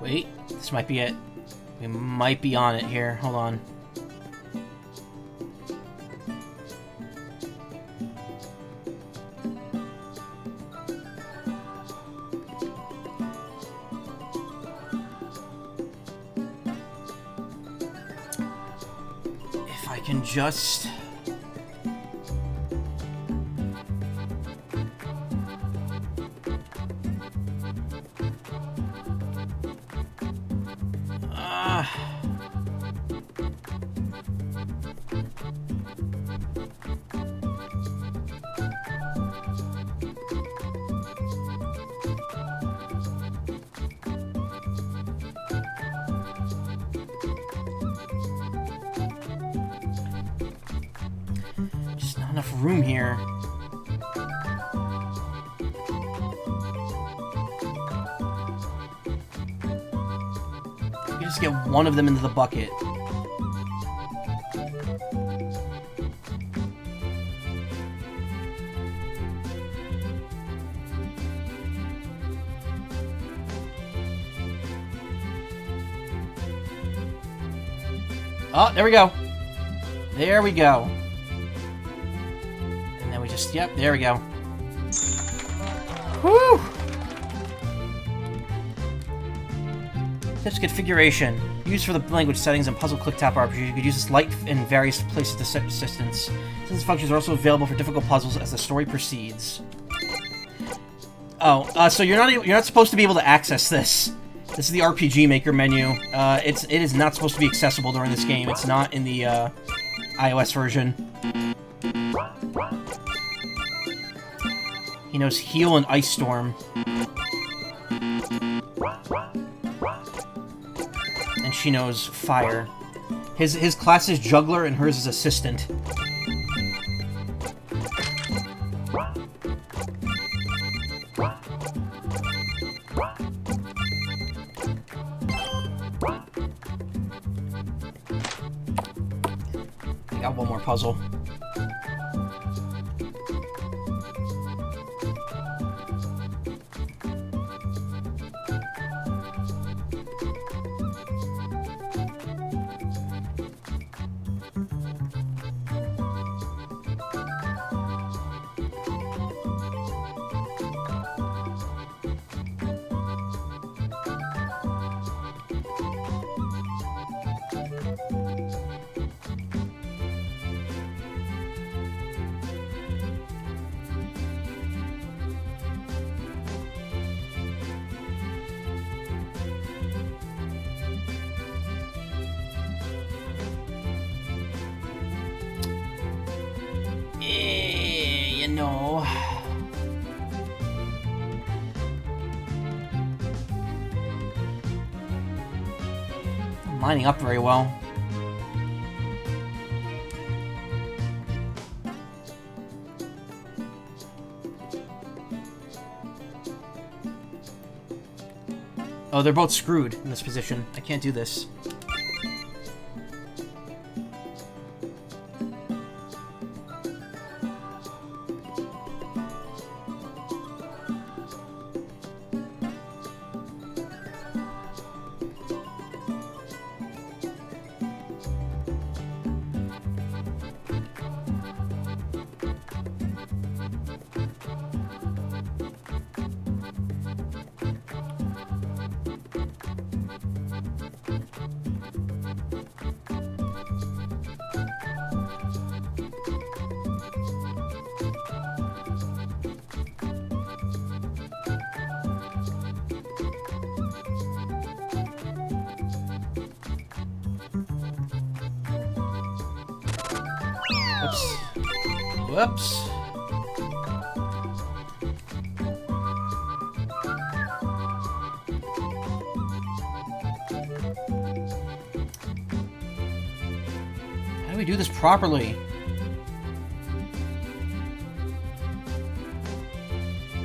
Speaker 1: Wait, this might be it. We might be on it here. Hold on. If I can just... Just not enough room here. We can just get one of them into the bucket. Oh, there we go. There we go. And then we just, yep, there we go. Whew! Tips configuration. Used for the language settings and puzzle click tap RPG. You could use this light in various places to set assistance. Since functions are also available for difficult puzzles as the story proceeds. Oh, so you're not supposed to be able to access this. This is the RPG Maker menu. It is not supposed to be accessible during this game. It's not in the iOS version. He knows Heal and Ice Storm. And she knows Fire. His class is Juggler and hers is Assistant. Got one more puzzle. No. I'm lining up very well. Oh, they're both screwed in this position. I can't do this. Whoops. How do we do this properly?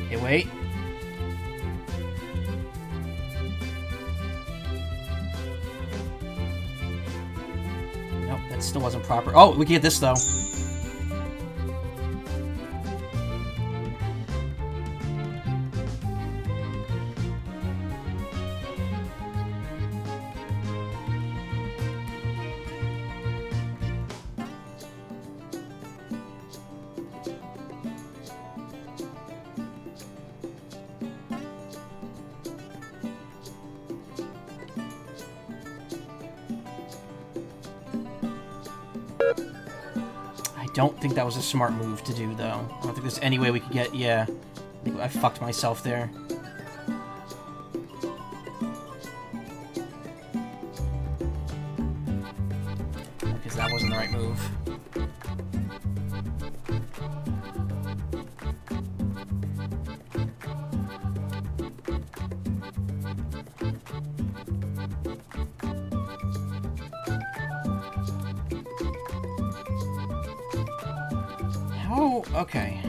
Speaker 1: Okay, wait. Nope, that still wasn't proper. Oh, we can get this, though. I don't think that was a smart move to do, though. I don't think there's any way we could get... Yeah. I think I fucked myself there. Because that wasn't the right move. Oh, okay.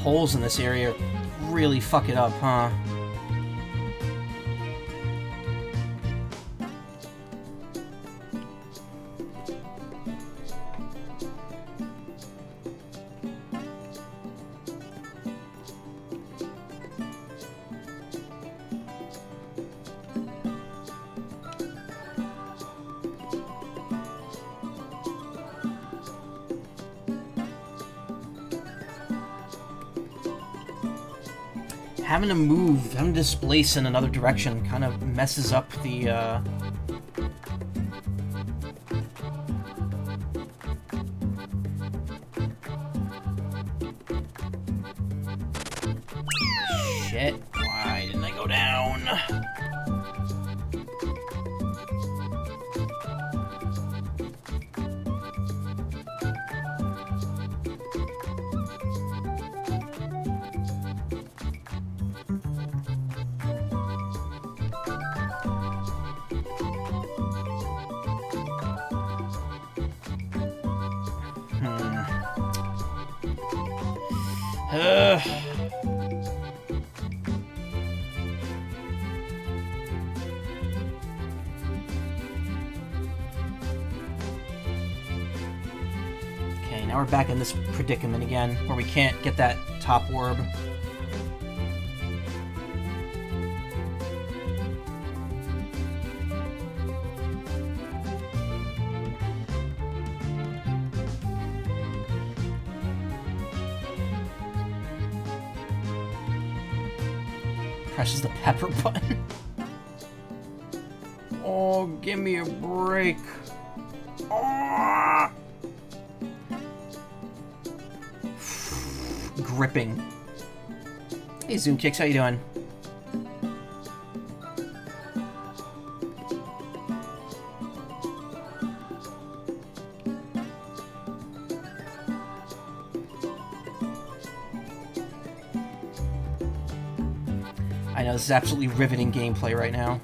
Speaker 1: Holes in this area really fuck it up, huh? Having to move, having to displace in another direction kind of messes up the, Shit, why didn't I go down? Okay, now we're back in this predicament again, where we can't get that top orb. Presses the pepper button. Oh, give me a break. Oh! Gripping. Hey, Zoom Kicks, how you doing? I know, this is absolutely riveting gameplay right now.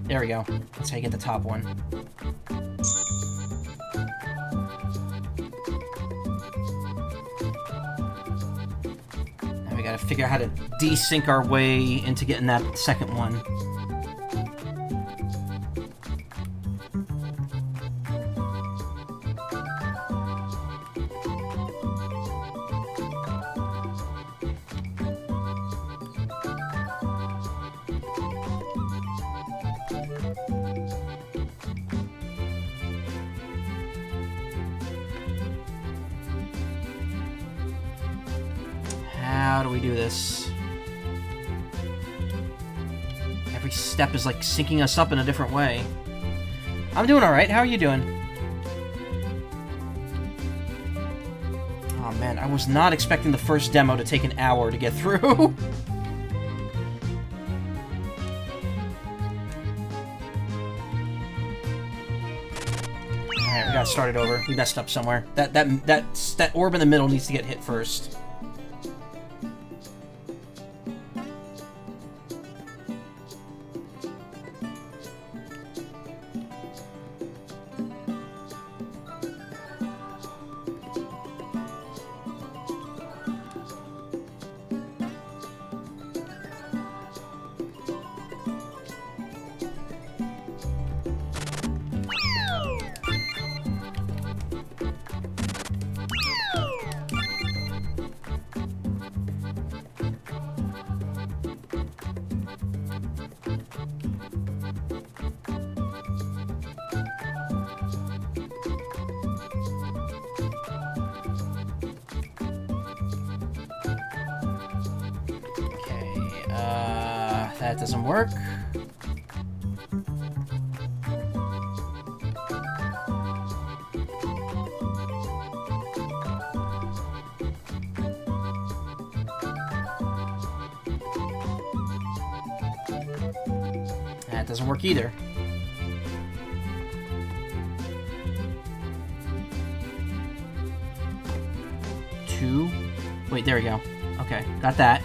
Speaker 1: There we go. That's how you get the top one. Now we gotta figure out how to desync our way into getting that second one. How do we do this? Every step is like syncing us up in a different way. I'm doing alright, how are you doing? Oh man, I was not expecting the first demo to take an hour to get through. Alright, we gotta start it over. We messed up somewhere. That orb in the middle needs to get hit first. That doesn't work. That doesn't work either. Two. Wait, there we go. Okay, got that.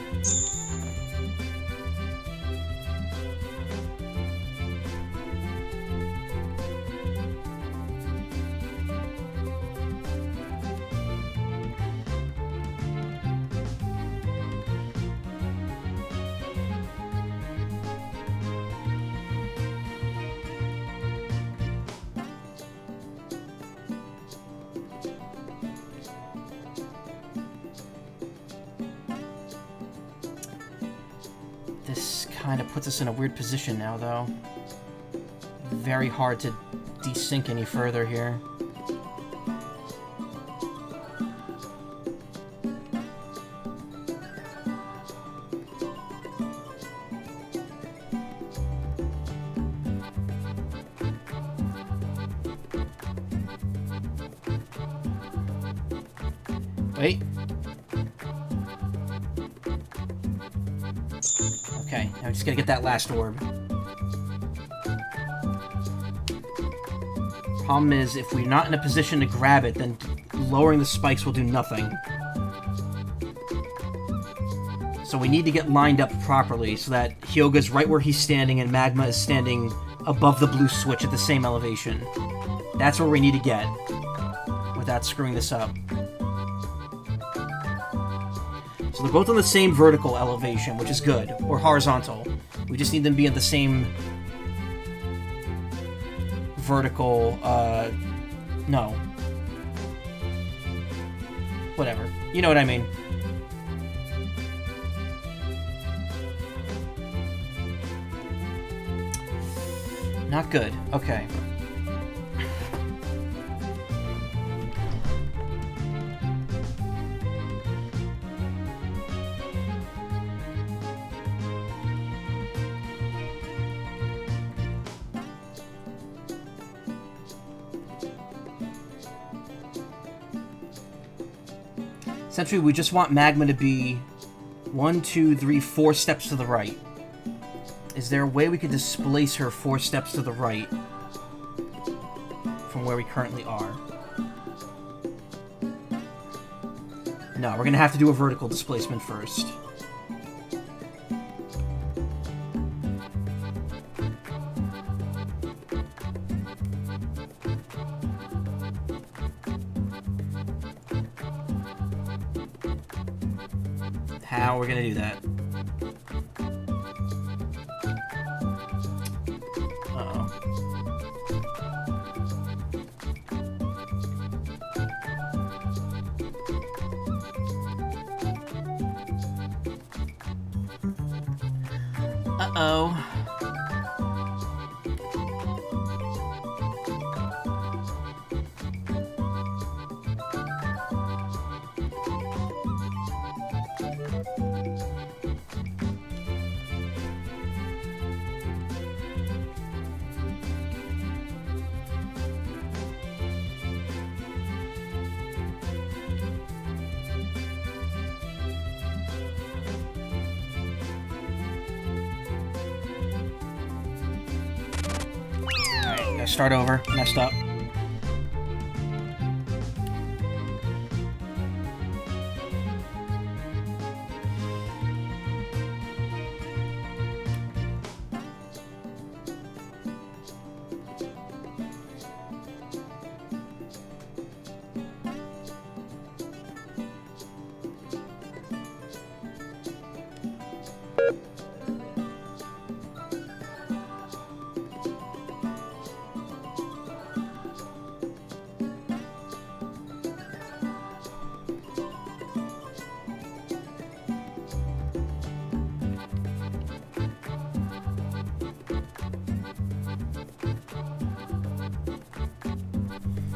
Speaker 1: This kind of puts us in a weird position now, though. Very hard to desync any further here. Wait. Okay, now we just gotta get that last orb. Problem is, if we're not in a position to grab it, then lowering the spikes will do nothing. So we need to get lined up properly so that Hyoga's right where he's standing and Magma is standing above the blue switch at the same elevation. That's where we need to get without screwing this up. So they're both on the same vertical elevation, which is good. Or horizontal. We just need them to be at the same vertical, no. Whatever. You know what I mean. Not good. Okay. Essentially, we just want Magma to be 1, 2, 3, 4 steps to the right. Is there a way we could displace her 4 steps to the right from where we currently are? No, we're going to have to do a vertical displacement first. How we're going to do that? Uh-oh. Start over. Messed up.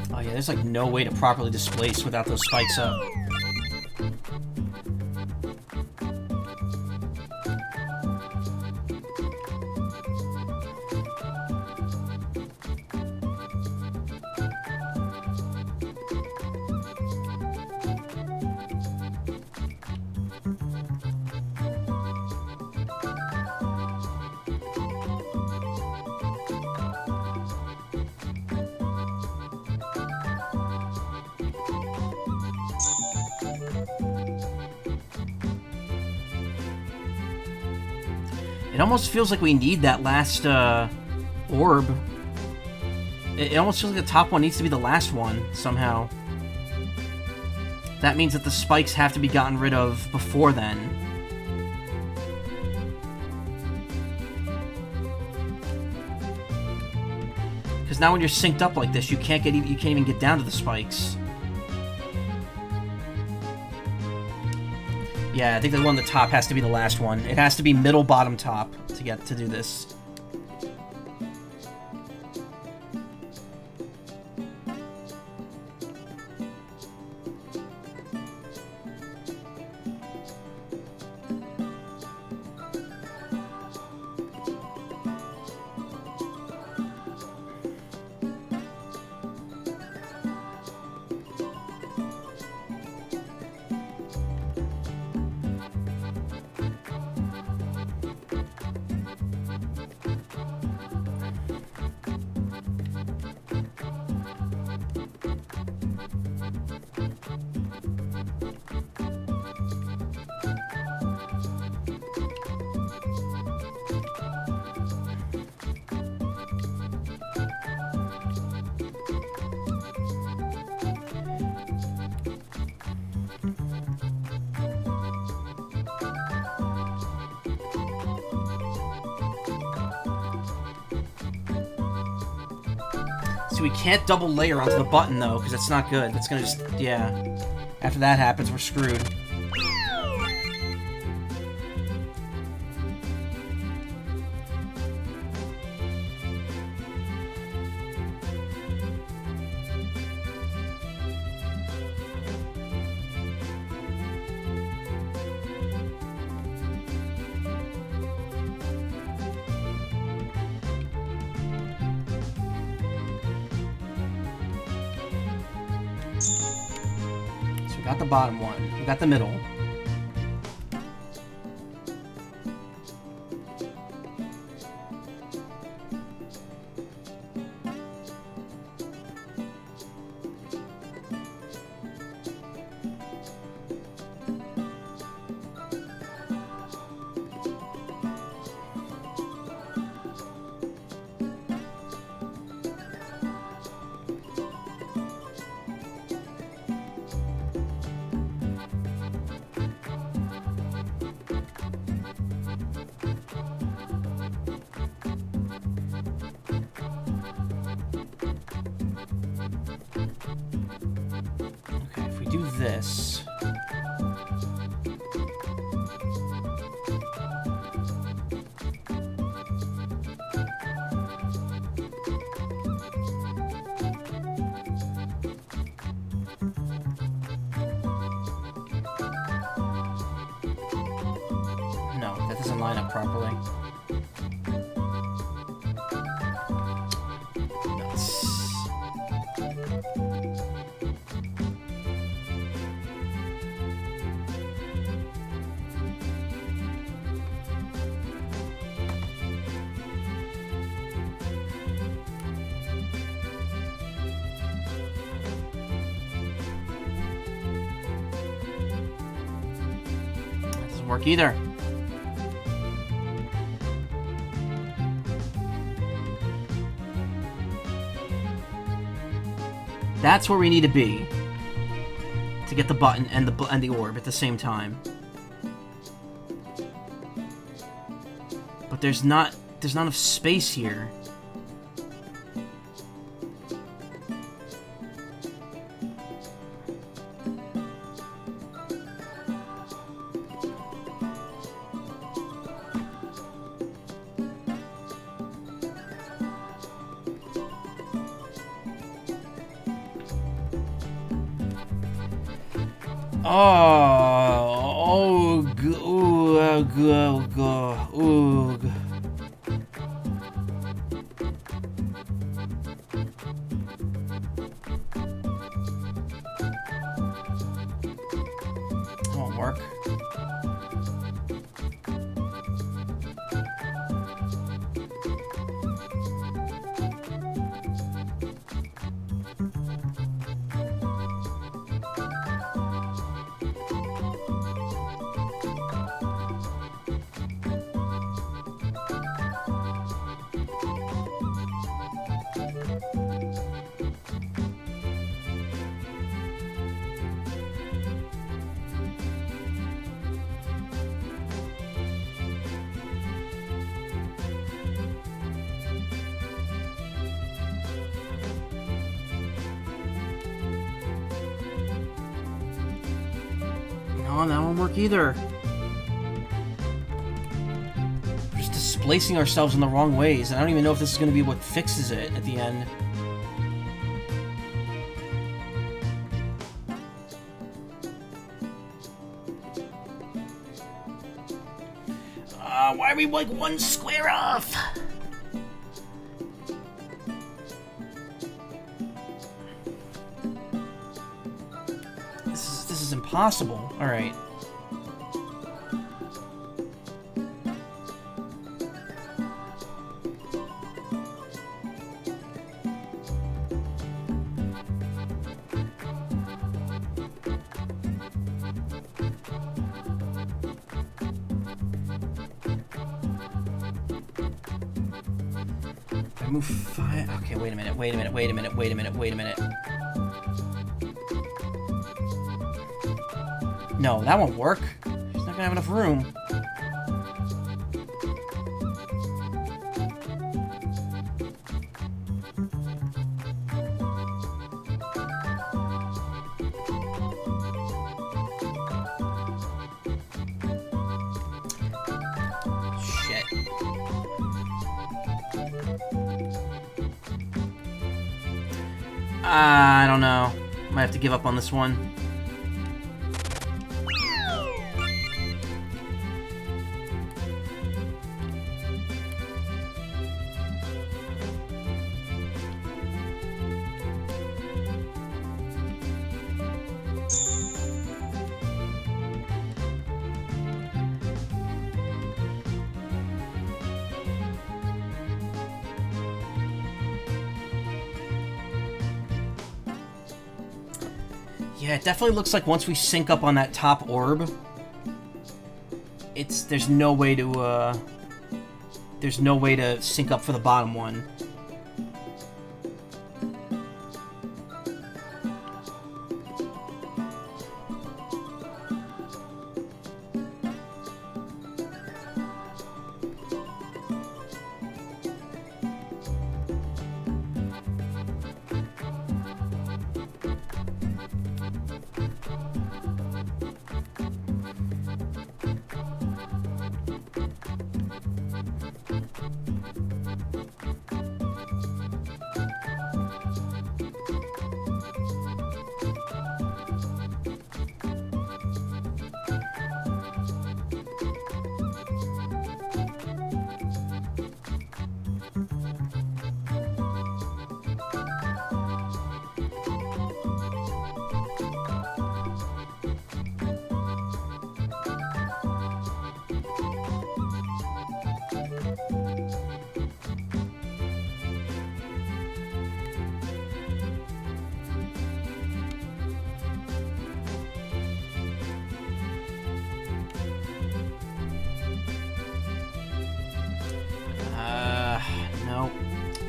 Speaker 1: Oh yeah, there's like no way to properly displace without those spikes up. It almost feels like we need that last orb. It almost feels like the top one needs to be the last one, somehow. That means that the spikes have to be gotten rid of before then. Because now when you're synced up like this, you can't even get down to the spikes. Yeah, I think the one on the top has to be the last one. It has to be middle, bottom, top to do this. So we can't double layer onto the button, though, because that's not good. That's gonna just... yeah. After that happens, we're screwed. Got the bottom one. We got the middle. Do this. No, that doesn't line up properly. Work either. That's where we need to be to get the button and the orb at the same time. But there's not enough space here. Won't work. No, that won't work either. We're just displacing ourselves in the wrong ways, and I don't even know if this is going to be what fixes it at the end. Why are we like one square off? This is impossible. All right. I move 5. Okay, wait a minute. No, that won't work. She's not gonna have enough room. I don't know. Might have to give up on this one. Yeah, it definitely looks like once we sync up on that top orb, there's no way to sync up for the bottom one.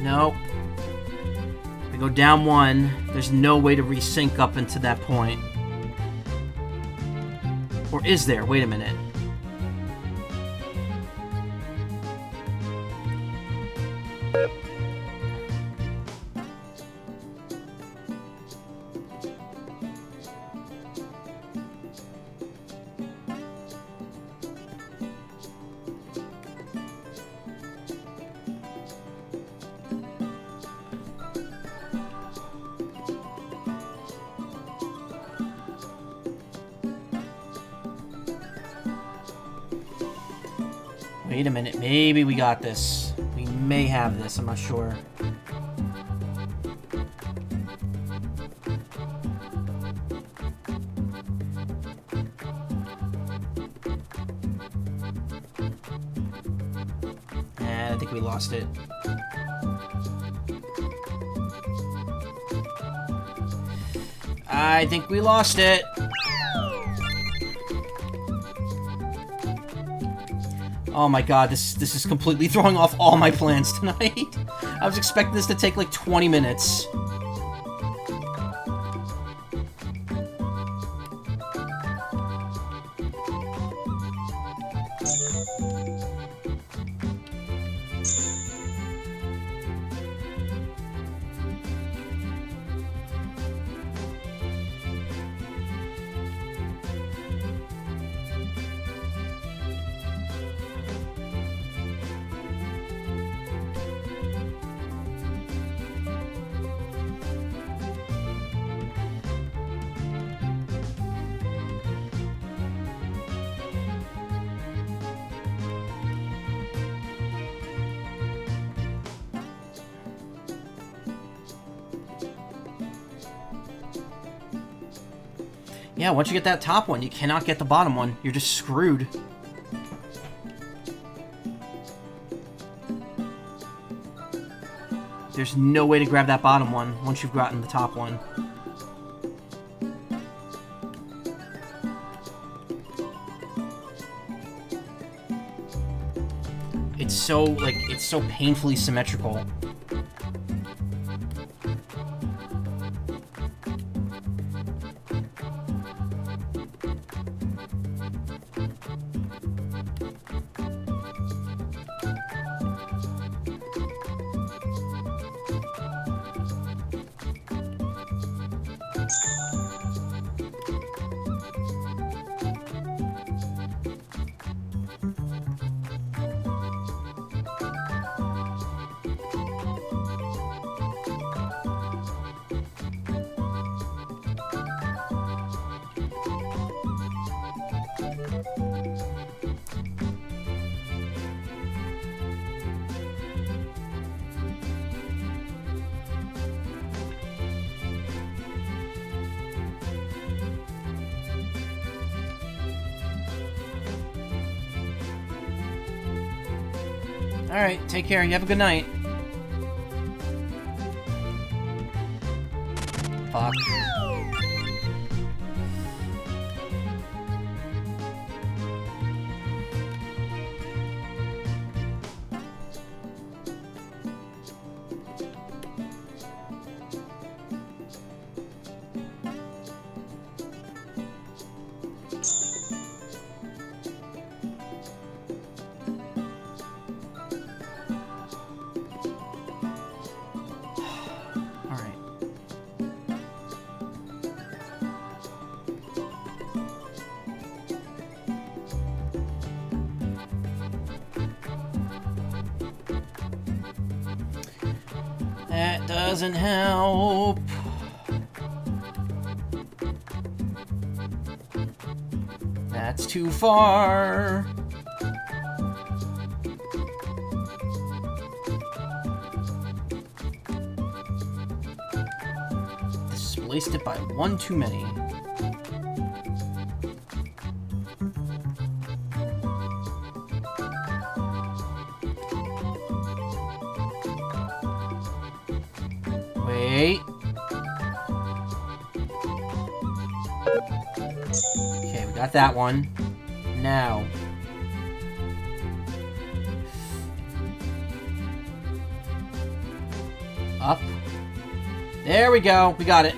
Speaker 1: Nope. We go down one. There's no way to resync up into that point. Or is there? Wait a minute. Wait a minute, maybe we got this. We may have this, I'm not sure. I think we lost it. I think we lost it. Oh my god, this is completely throwing off all my plans tonight. I was expecting this to take like 20 minutes. Yeah, once you get that top one, you cannot get the bottom one. You're just screwed. There's no way to grab that bottom one once you've gotten the top one. It's so painfully symmetrical. Alright, take care. You have a good night. Fuck. That doesn't help. That's too far. Displaced it by one too many. Wait. Okay, we got that one. Now. Up. There we go. We got it.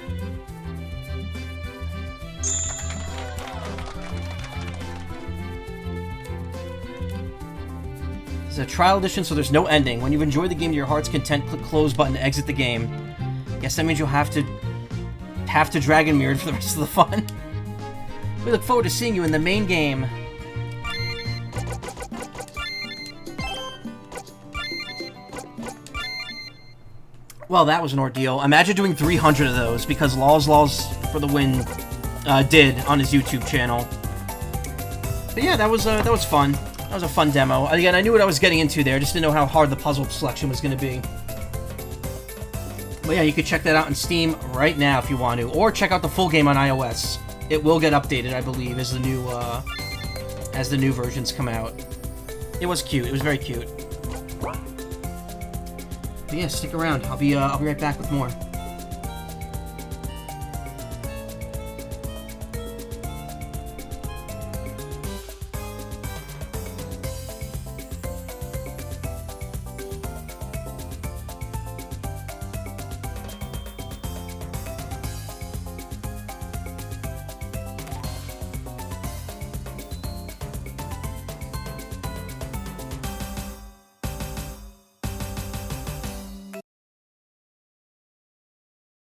Speaker 1: This is a trial edition, so there's no ending. When you've enjoyed the game to your heart's content, click close button to exit the game. Guess that means you'll have to Dragon Mirror for the rest of the fun. We look forward to seeing you in the main game. Well, that was an ordeal. Imagine doing 300 of those, because Laws for the win did on his YouTube channel. But yeah, that was fun. That was a fun demo. Again, I knew what I was getting into there. I just didn't know how hard the puzzle selection was going to be. But yeah, you can check that out on Steam right now if you want to, or check out the full game on iOS. It will get updated, I believe, as the new versions come out. It was cute. It was very cute. But yeah, stick around. I'll be right back with more.